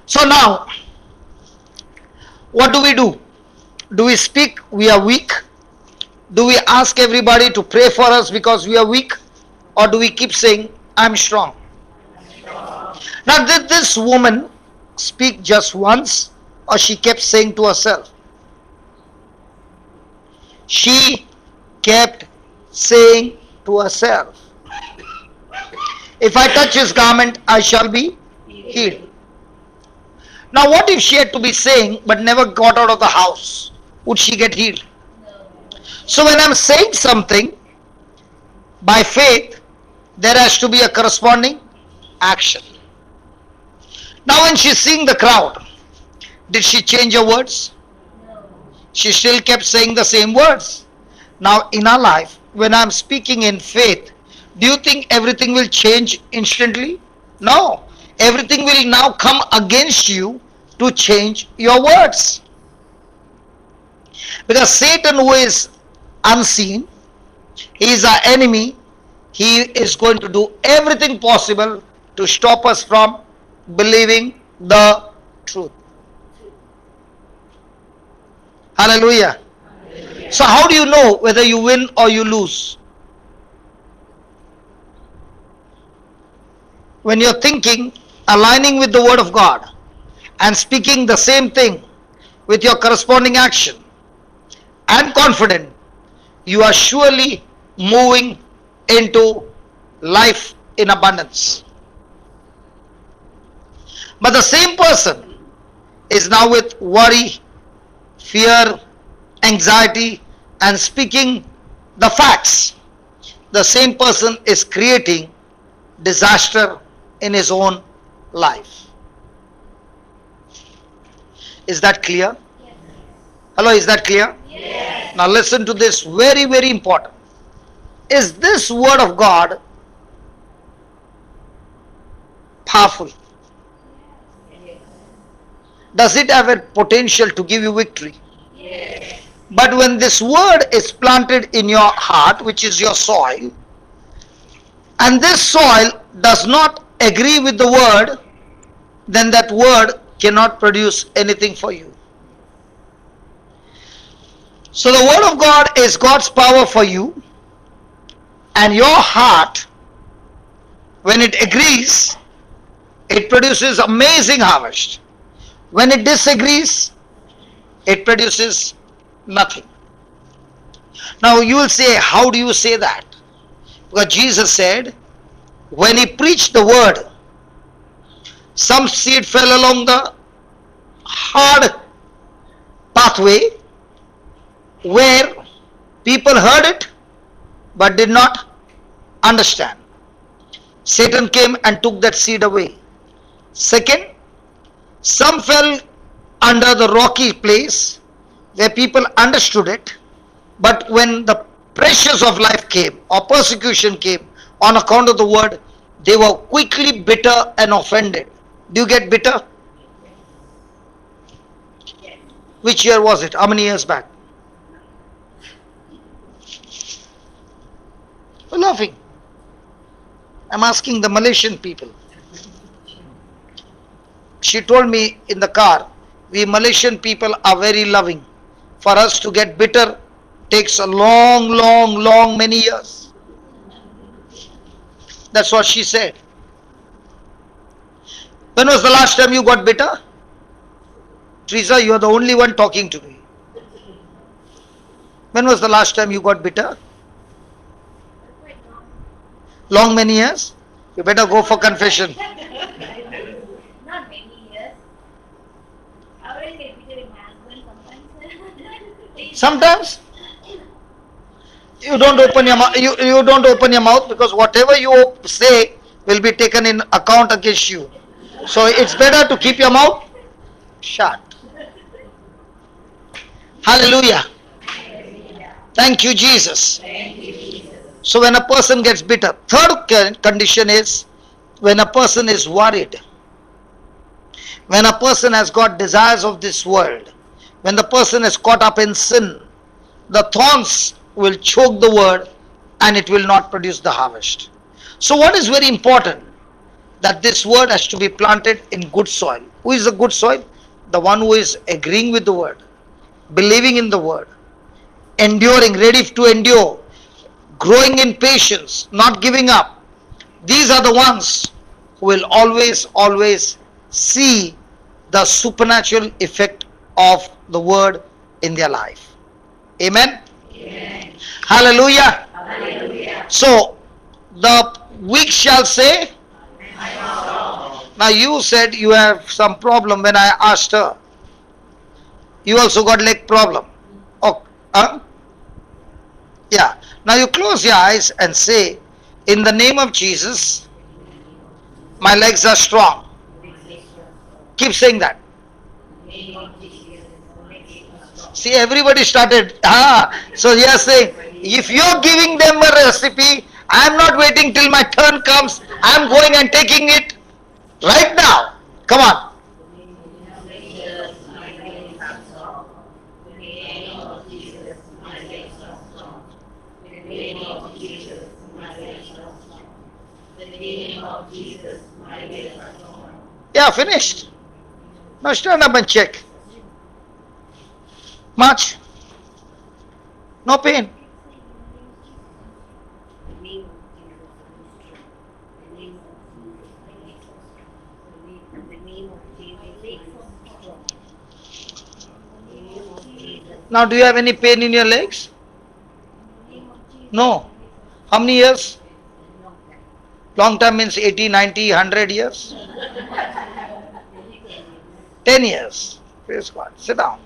So now, what do? Do we speak we are weak? Do we ask everybody to pray for us because we are weak? Or do we keep saying, I'm strong? Now did this woman speak just once or she kept saying to herself? She kept saying to herself, if I touch his garment, I shall be healed. Now what if she had to be saying but never got out of the house? Would she get healed? So when I'm saying something by faith, there has to be a corresponding action. Now when she's seeing the crowd, did she change her words? She still kept saying the same words. Now in our life, when I'm speaking in faith, do you think everything will change instantly? No. Everything will now come against you to change your words. Because Satan, who is unseen, he is our enemy. He is going to do everything possible to stop us from believing the truth. Hallelujah. So how do you know whether you win or you lose? When you're thinking, aligning with the word of God and speaking the same thing with your corresponding action and confident, you are surely moving into life in abundance. But the same person is now with worry, fear, anxiety, and speaking the facts. The same person is creating disaster in his own life. Is that clear? Yes. Hello, is that clear? Yes. Now listen to this, very, very important. Is this word of God powerful? Does it have a potential to give you victory? Yes. But when this word is planted in your heart, which is your soil, and this soil does not agree with the word, then that word cannot produce anything for you. So the word of God is God's power for you, and your heart, when it agrees, it produces amazing harvest. When it disagrees, it produces nothing. Now you will say, how do you say that? Because Jesus said, when he preached the word, some seed fell along the hard pathway where people heard it but did not understand. Satan came and took that seed away. Second, some fell under the rocky place where people understood it, but when the pressures of life came or persecution came on account of the word, they were quickly bitter and offended. Do you get bitter? Which year was it? How many years back? You're laughing. I'm asking the Malaysian people. She told me in the car, we Malaysian people are very loving. For us to get bitter takes a long, many years. That's what she said. When was the last time you got bitter? Teresa, you are the only one talking to me. When was the last time you got bitter? Long, many years? You better go for confession. Not many years. I always get bitter with my husband sometimes. Sometimes you don't open your mouth. You don't open your mouth because whatever you say will be taken in account against you. So it's better to keep your mouth shut. Hallelujah. Thank you, Jesus. So when a person gets bitter, third condition is when a person is worried. When a person has got desires of this world, when the person is caught up in sin, the thorns will choke the word and it will not produce the harvest. So what is very important? That this word has to be planted in good soil. Who is the good soil? The one who is agreeing with the word, believing in the word, enduring, ready to endure, growing in patience, not giving up. These are the ones who will always see the supernatural effect of the word in their life. Amen? Amen. Hallelujah. Hallelujah. So the weak shall say. Now you said you have some problem when I asked her. You also got leg problem. Oh, yeah. Now you close your eyes and say, in the name of Jesus, my legs are strong. Keep saying that. See, everybody started. So you are saying, If you're giving them a recipe, I'm not waiting till my turn comes. I'm going and taking it right now. Come on. Yeah, finished. Now stand up and check. Much? No pain. Now do you have any pain in your legs? No. How many years? Long time means 80, 90, 100 years? 10 years. Praise God. Sit down.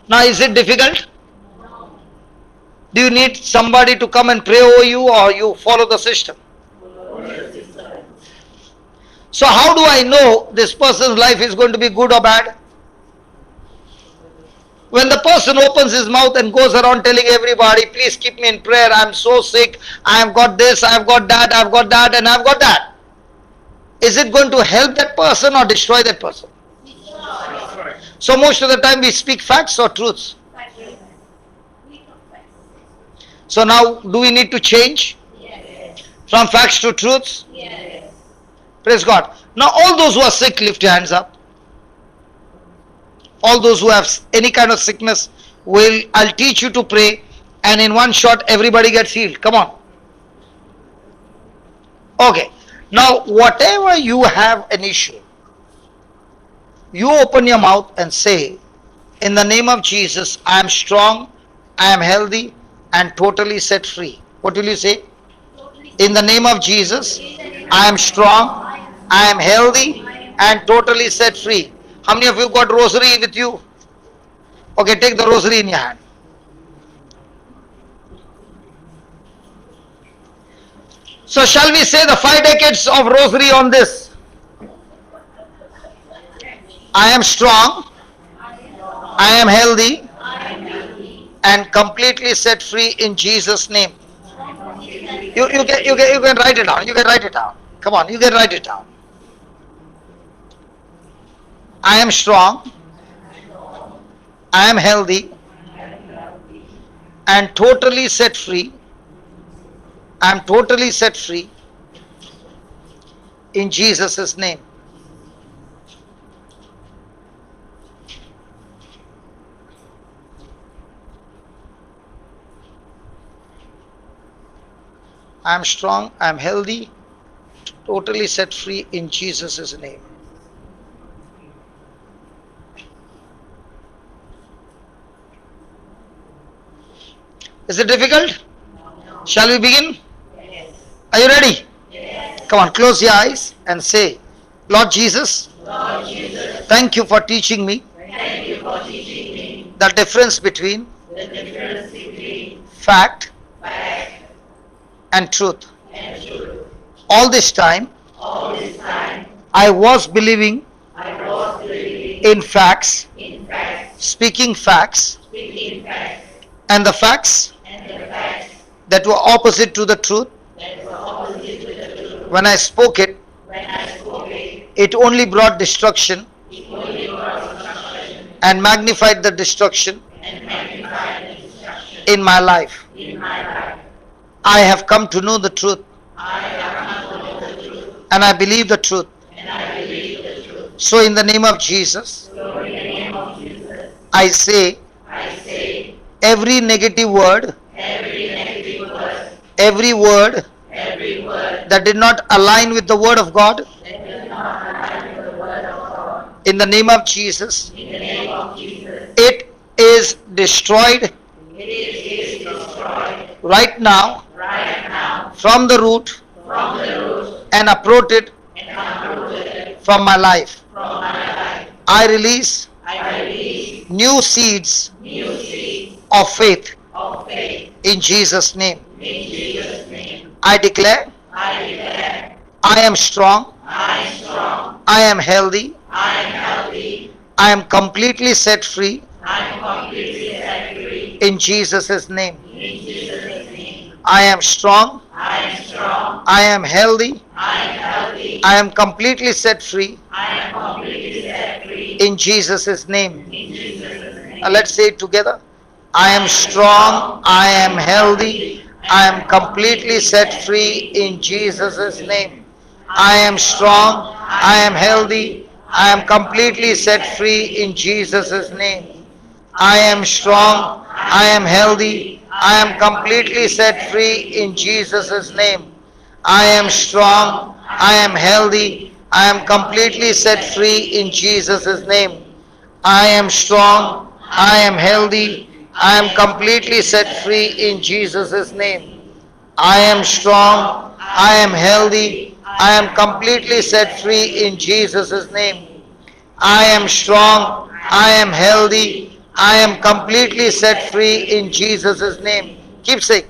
Now is it difficult? Do you need somebody to come and pray over you, or you follow the system? So how do I know this person's life is going to be good or bad? When the person opens his mouth and goes around telling everybody, please keep me in prayer, I'm so sick, I have got this, I have got that, I have got that, and I have got that. Is it going to help that person or destroy that person? So most of the time we speak facts or truths. So now do we need to change from facts to truths? Praise God. Now all those who are sick, lift your hands up. All those who have any kind of sickness, I'll teach you to pray, and in one shot everybody gets healed. Come on. Okay. Now whatever you have an issue, you open your mouth and say, in the name of Jesus, I am strong, I am healthy and totally set free. What will you say? In the name of Jesus, I am strong, I am healthy and totally set free. How many of you got rosary with you? Okay, take the rosary in your hand. So shall we say the 5 decades of rosary on this? I am strong, I am healthy and completely set free in Jesus' name. You can write it down. You can write it down. Come on, you can write it down. I am strong, I am healthy and totally set free. I am totally set free in Jesus' name. I am strong, I am healthy, totally set free in Jesus' name. Is it difficult? Shall we begin? Are you ready? Come on, close your eyes and say, Lord Jesus, thank you for teaching me the difference between fact and truth. All this time, I was believing in facts, speaking facts, and the facts that were opposite to the truth. When I spoke it, it only brought destruction and magnified the destruction in my life. I have come to know the truth, and I believe the truth. So in the name of Jesus, I say every negative word, every word that did not align with the word of God, in the name of Jesus, it is destroyed right now from the root and uprooted from my life. I release new seeds of faith in Jesus' name. I declare I am strong, I am healthy, I am completely set free In Jesus' name. I am strong. I am healthy. I am completely set free. In Jesus' name. Let's say it together. I am strong. I am healthy. I am completely set free in Jesus' name. I am strong. I am healthy. I am completely set free in Jesus' name. I am strong. I am healthy. I am completely set free in Jesus' name. I am strong. I am healthy. I am completely set free in Jesus' name. I am strong. I am healthy. I am completely set free in Jesus' name. I am strong. I am healthy. I am completely set free in Jesus' name. I am strong. I am healthy. I am completely set free in Jesus' name. Keep saying.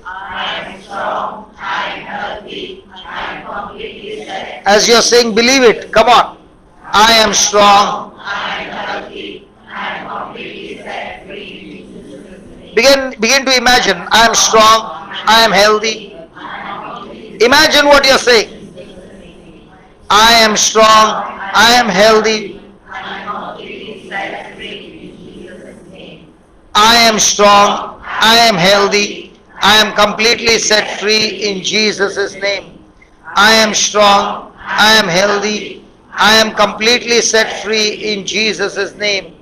As you're saying, believe it. Come on. I am strong. Begin to imagine. I am strong. I am healthy. Imagine what you're saying. I am strong. I am healthy. I am strong. I am healthy. I am completely set free in Jesus' name. I am strong. I am healthy. I am completely set free in Jesus' name.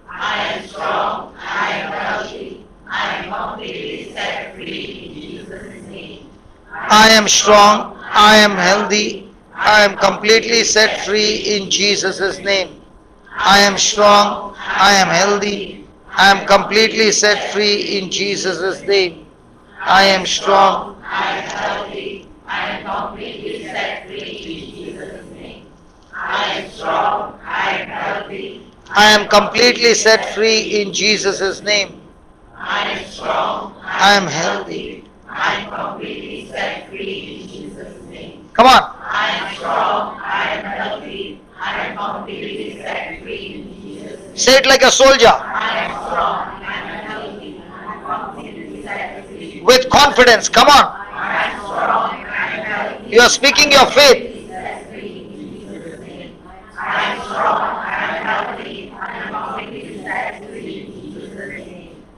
I am strong. I am healthy. I am completely set free in Jesus' name. I am strong. I am healthy. I am completely set free in Jesus' name. I am strong. I am healthy. I am completely set free in Jesus' name. I am strong. I am healthy. I am completely set free in Jesus' name. I am strong. I am healthy. I am completely set free in Jesus' name. I am strong. I am healthy. I am completely set free in Jesus' name. Come on. I am strong. I am healthy. I am completely set free in Jesus' name. Say it like a soldier. I am strong. I am healthy. I am completely set free. With confidence. Come on. I am strong. I am healthy. You are speaking your faith. I am strong. I am healthy. I am completely set free in Jesus' name.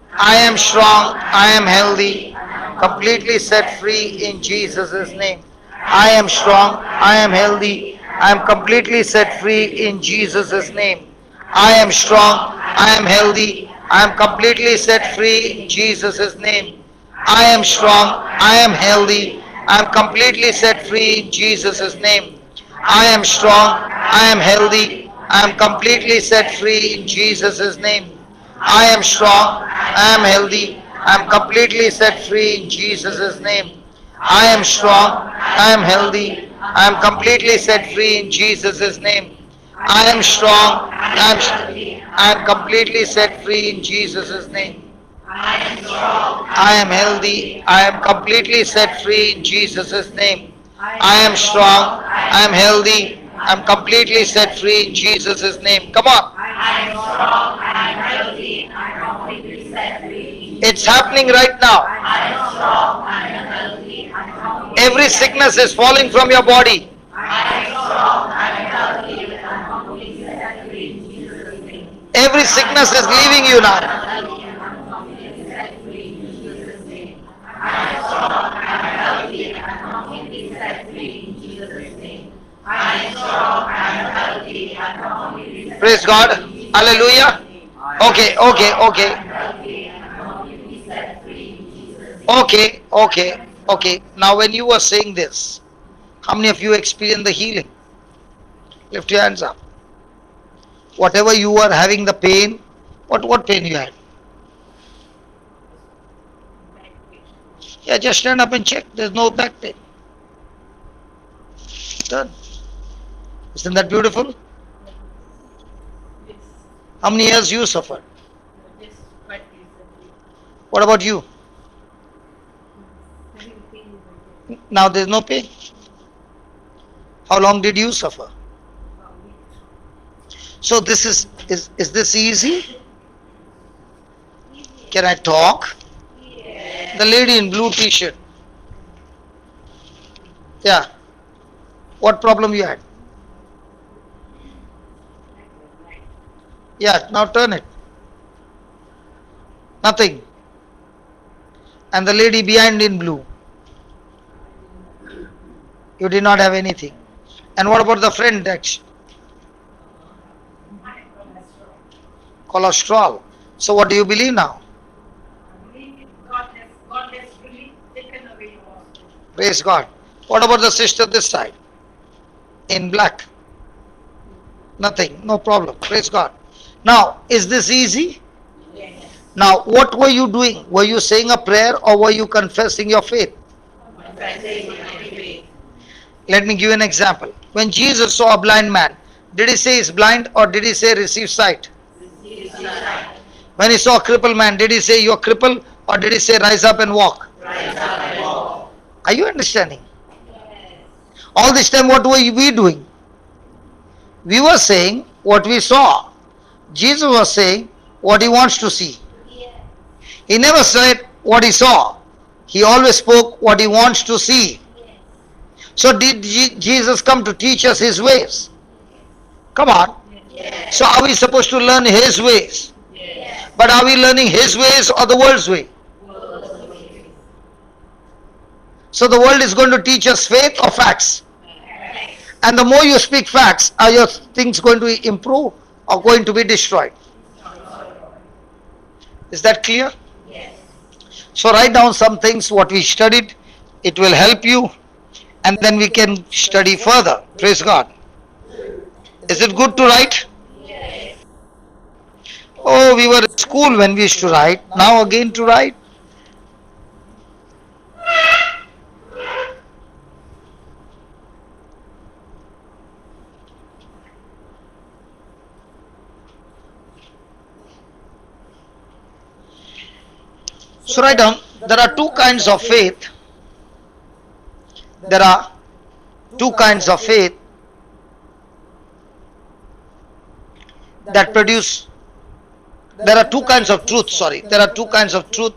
I am strong. I am healthy. Completely set free in Jesus' name. I am strong. I am healthy. I am completely set free in Jesus' name. I am strong. I am healthy. I am completely set free in Jesus' name. I am strong. I am healthy. I am completely set free in Jesus' name. I am strong. I am healthy. I am completely set free in Jesus' name. I am strong. I am healthy. I am completely set free in Jesus' name. I am strong. I am healthy. I am completely set free in Jesus' name. I am strong. I am completely set free in Jesus' name. I am strong. I am healthy. I am completely set free in Jesus' name. I am strong. I am healthy. I am completely set free in Jesus' name. Come on. I am strong. I am healthy. I am completely set free. It's happening right now. I am strong. I am healthy. I am completely. Every sickness is falling from your body. I am strong. I am healthy. I am completely set free in Jesus' name. Every sickness is leaving you now. Praise God. Hallelujah. Okay. Okay. Now when you were saying this, how many of you experienced the healing? Lift your hands up. Whatever you were having the pain, what pain you had? Yeah, just stand up and check. There's no back pain. Done. Isn't that beautiful? How many years you suffered? What about you? Now there's no pain. How long did you suffer? So this is this easy? Can I talk? The lady in blue t-shirt. Yeah. What problem you had? Yeah, now turn it. Nothing. And the lady behind in blue. You did not have anything. And what about the friend next? Cholesterol. So what do you believe now? Praise God. What about the sister this side? In black. Nothing. No problem. Praise God. Now, is this easy? Now, what were you doing? Were you saying a prayer or were you confessing your faith? Let me give you an example. When Jesus saw a blind man, did he say he's blind or did he say receive sight? When he saw a crippled man, did he say you're crippled or did he say rise up and walk? Are you understanding? All this time what were we doing? We were saying what we saw. Jesus was saying what he wants to see. He never said what he saw. He always spoke what he wants to see. So did Jesus come to teach us his ways? Come on. So are we supposed to learn his ways? But are we learning his ways or the world's way? So the world is going to teach us faith or facts? And the more you speak facts, are your things going to improve or going to be destroyed? Is that clear? So write down some things what we studied. It will help you and then we can study further. Praise God. Is it good to write? Oh, we were at school when we used to write. Now again to write. So write down, there are two kinds of faith. There are two kinds of faith that produce, there are two kinds of truth, sorry. There are two kinds of truth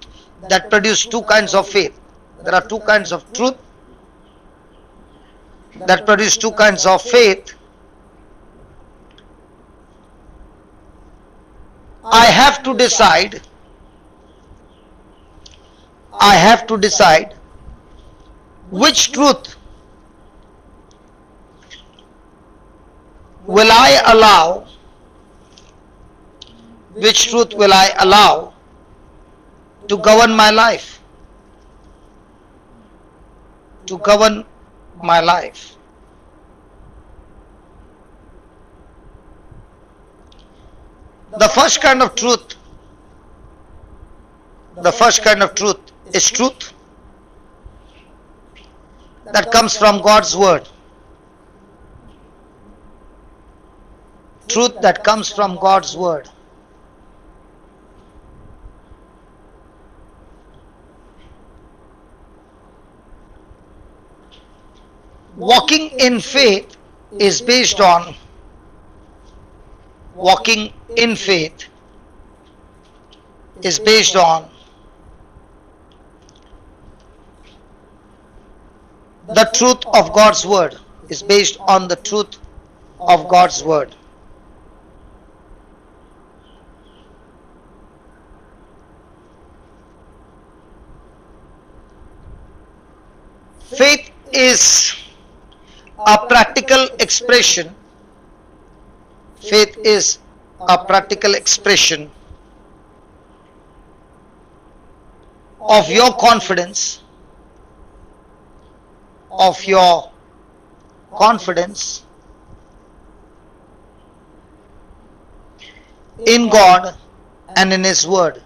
that produce two kinds of faith. There are two kinds of truth that produce two kinds of faith. I have to decide which truth will I allow, to govern my life, The first kind of truth is truth that comes from God's word. Truth that comes from God's word. Walking in faith is based on the truth of God's word, is based on the truth of God's word. Faith is a practical expression. Faith is a practical expression of your confidence, in God and in His word.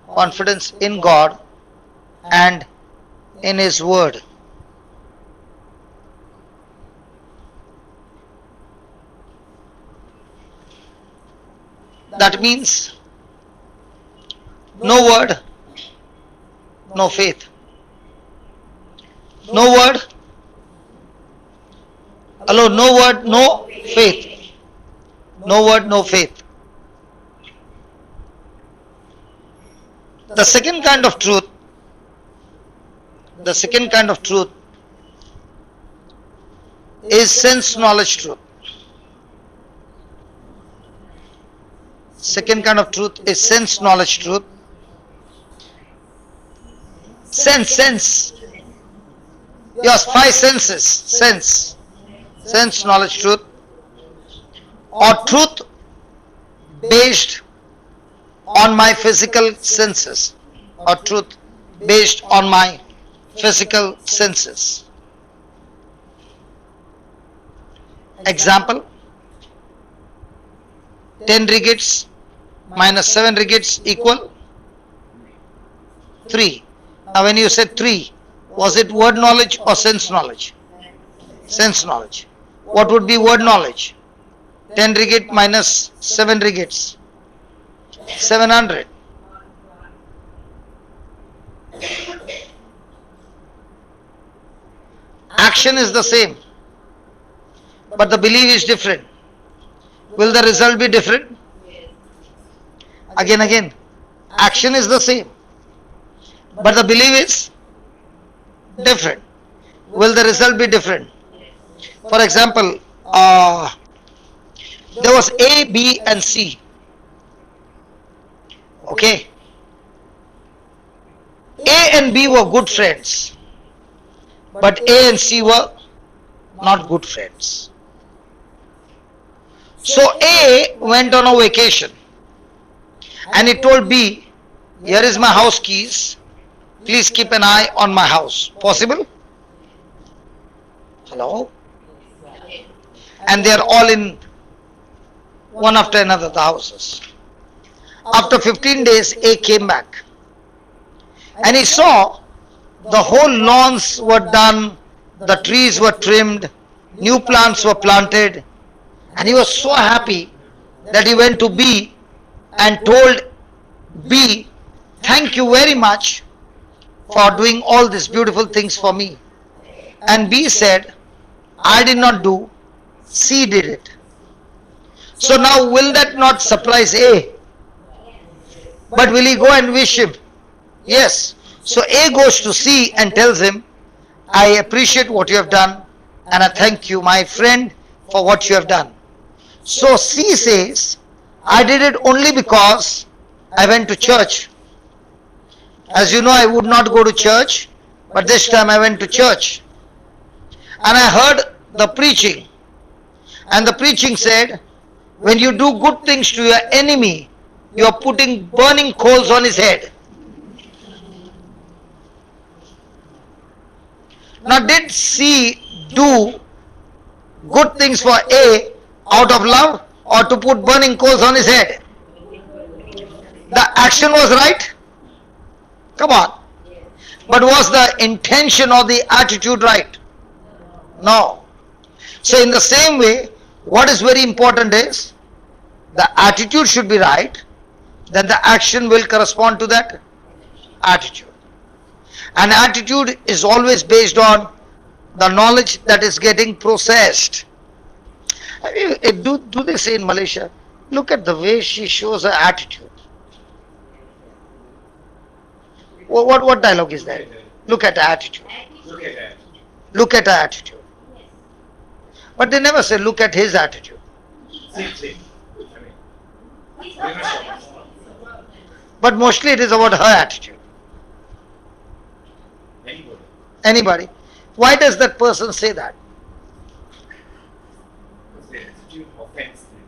Confidence in God and in His word. That means no word, no faith. No word, hello, no word, no faith. No word, no faith. The second kind of truth The second kind of truth is sense knowledge truth. Second kind of truth is sense knowledge truth. Sense. Your five senses. Sense knowledge truth. Or truth based on my physical senses. Or truth based on my physical senses. Example: 10 ringgits minus 7 ringgits equal 3. Now when you said 3, was it word knowledge or sense knowledge? Sense knowledge. What would be word knowledge? 10 ringgit minus 7 ringgits. 700. Action is the same, but the belief is different. Will the result be different? Again. Action is the same, but the belief is different. Will the result be different? For example, there was A, B and C. Okay. A and B were good friends, but A and C were not good friends. So A went on a vacation and he told B, here is my house keys, please keep an eye on my house. Possible? Hello? And they are all in one after another, the houses. After 15 days, A came back and he saw the whole lawns were done, the trees were trimmed, new plants were planted, and he was so happy that he went to B and told B, thank you very much for doing all these beautiful things for me. And B said, I did not do, C did it. So now will that not surprise A? But will he go and wish him? Yes. So A goes to C and tells him, I appreciate what you have done and I thank you, my friend, for what you have done. So C says, I did it only because I went to church. As you know, I would not go to church, but this time I went to church. And I heard the preaching. And the preaching said, when you do good things to your enemy, you are putting burning coals on his head. Now did C do good things for A out of love or to put burning coals on his head? The action was right? Come on. But was the intention or the attitude right? No. So in the same way, what is very important is the attitude should be right, then the action will correspond to that attitude. And attitude is always based on the knowledge that is getting processed. Do they say in Malaysia, look at the way she shows her attitude. What dialogue is that? Look at her attitude. Look at that. Look at her attitude. But they never say look at his attitude. See. I mean, we're not sure. But mostly it is about her attitude. Anybody. Why does that person say that? Because the attitude offends them.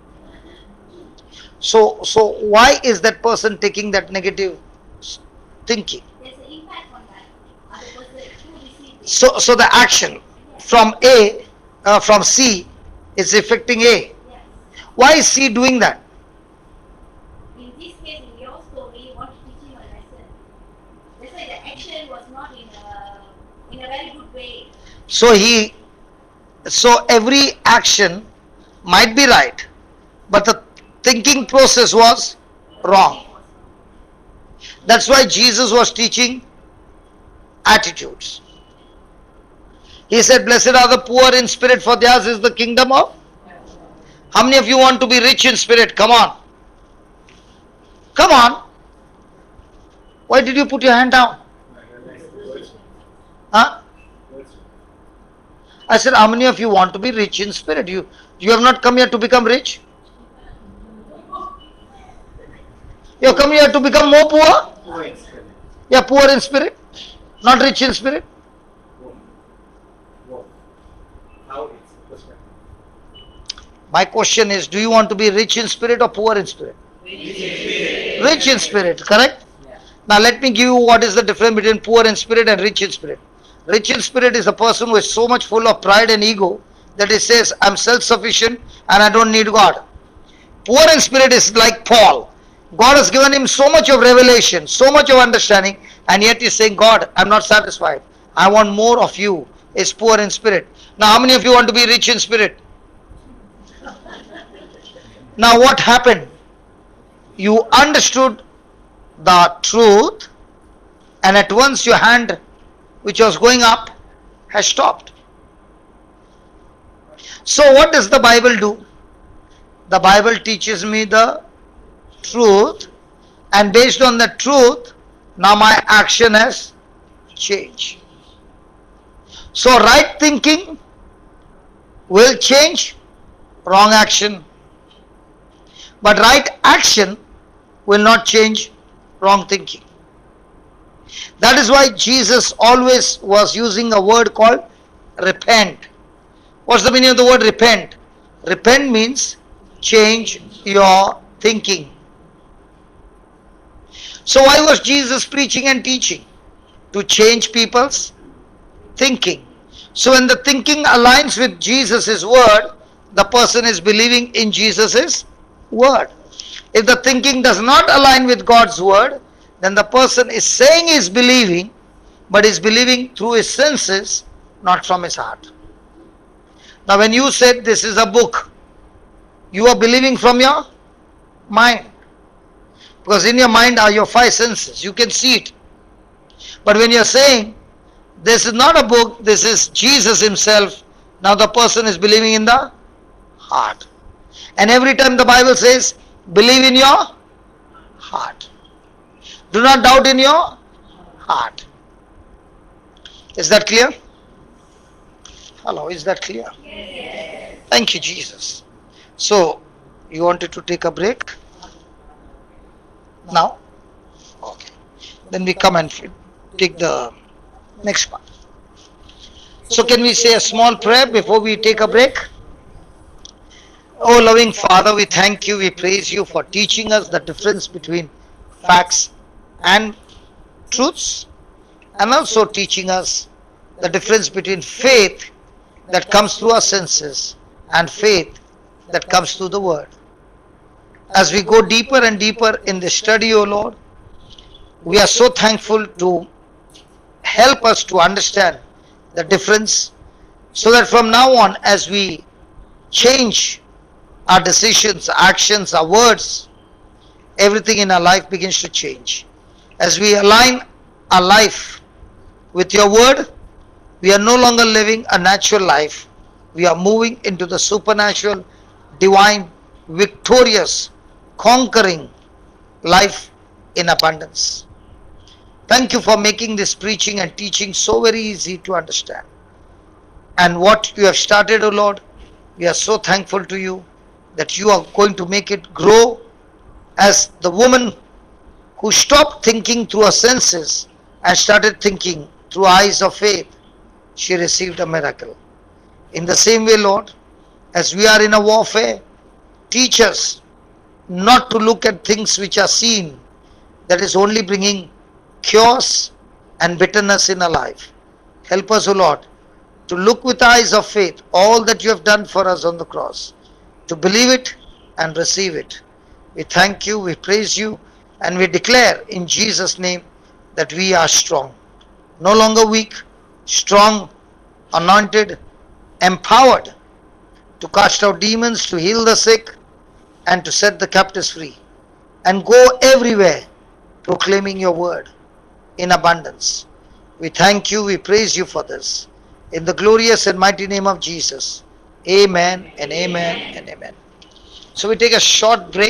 So why is that person taking that negative thinking? There's an impact on that. Other person who received it. So the action from from C is affecting A. Yes. Why is C doing that? In this case, in your story, what teaching a lesson. That's why the action was not in a very good way. So every action might be right, but the thinking process was wrong. That's why Jesus was teaching attitudes. He said, blessed are the poor in spirit, for theirs is the kingdom of. How many of you want to be rich in spirit? Come on. Come on. Why did you put your hand down? Huh? I said, how many of you want to be rich in spirit? You have not come here to become rich. You have come here to become more poor. Poor in spirit. You are poor in spirit, not rich in spirit. What? How it's perspective. My question is, do you want to be rich in spirit or poor in spirit? Rich in spirit, correct? Now let me give you what is the difference between poor in spirit and rich in spirit. Rich in spirit is a person who is so much full of pride and ego that he says, I'm self-sufficient and I don't need God. Poor in spirit is like Paul. God has given him so much of revelation, so much of understanding, and yet he's saying, God, I'm not satisfied. I want more of you. Is poor in spirit. Now how many of you want to be rich in spirit? Now what happened? You understood the truth, and at once your hand which was going up has stopped. So what does the Bible do? The Bible teaches me the truth, and based on the truth, now my action has changed. So right thinking will change wrong action, but right action will not change wrong thinking. That is why Jesus always was using a word called repent. What's the meaning of the word repent? Repent means change your thinking. So why was Jesus preaching and teaching? To change people's thinking. So when the thinking aligns with Jesus' word, the person is believing in Jesus' word. If the thinking does not align with God's word, then the person is saying he is believing, but is believing through his senses, not from his heart. Now when you said this is a book, you are believing from your mind. Because in your mind are your five senses. You can see it. But when you are saying, this is not a book, this is Jesus himself, now the person is believing in the heart. And every time the Bible says, believe in your heart. Do not doubt in your heart. Is that clear? Hello, is that clear? Yes. Thank you, Jesus. So, you wanted to take a break? Now? Okay. Then we come and take the next part. So can we say a small prayer before we take a break? Oh loving Father, we thank you, we praise you for teaching us the difference between facts and truths, and also teaching us the difference between faith that comes through our senses and faith that comes through the word. As we go deeper and deeper in this study, O Lord, we are so thankful to help us to understand the difference, so that from now on, as we change our decisions, actions, our words, everything in our life begins to change. As we align our life with your word, we are no longer living a natural life. We are moving into the supernatural, divine, victorious, conquering life in abundance. Thank you for making this preaching and teaching so very easy to understand. And what you have started, O Lord, we are so thankful to you that you are going to make it grow, as the woman who stopped thinking through her senses and started thinking through eyes of faith, she received a miracle. In the same way, Lord, as we are in a warfare, teach us not to look at things which are seen, that is only bringing chaos and bitterness in our life. Help us, O Lord, to look with eyes of faith all that you have done for us on the cross, to believe it and receive it. We thank you, we praise you, and we declare in Jesus' name that we are strong, no longer weak, strong, anointed, empowered to cast out demons, to heal the sick, and to set the captives free, and go everywhere proclaiming your word in abundance. We thank you, we praise you for this. In the glorious and mighty name of Jesus. Amen and amen and amen. So we take a short break.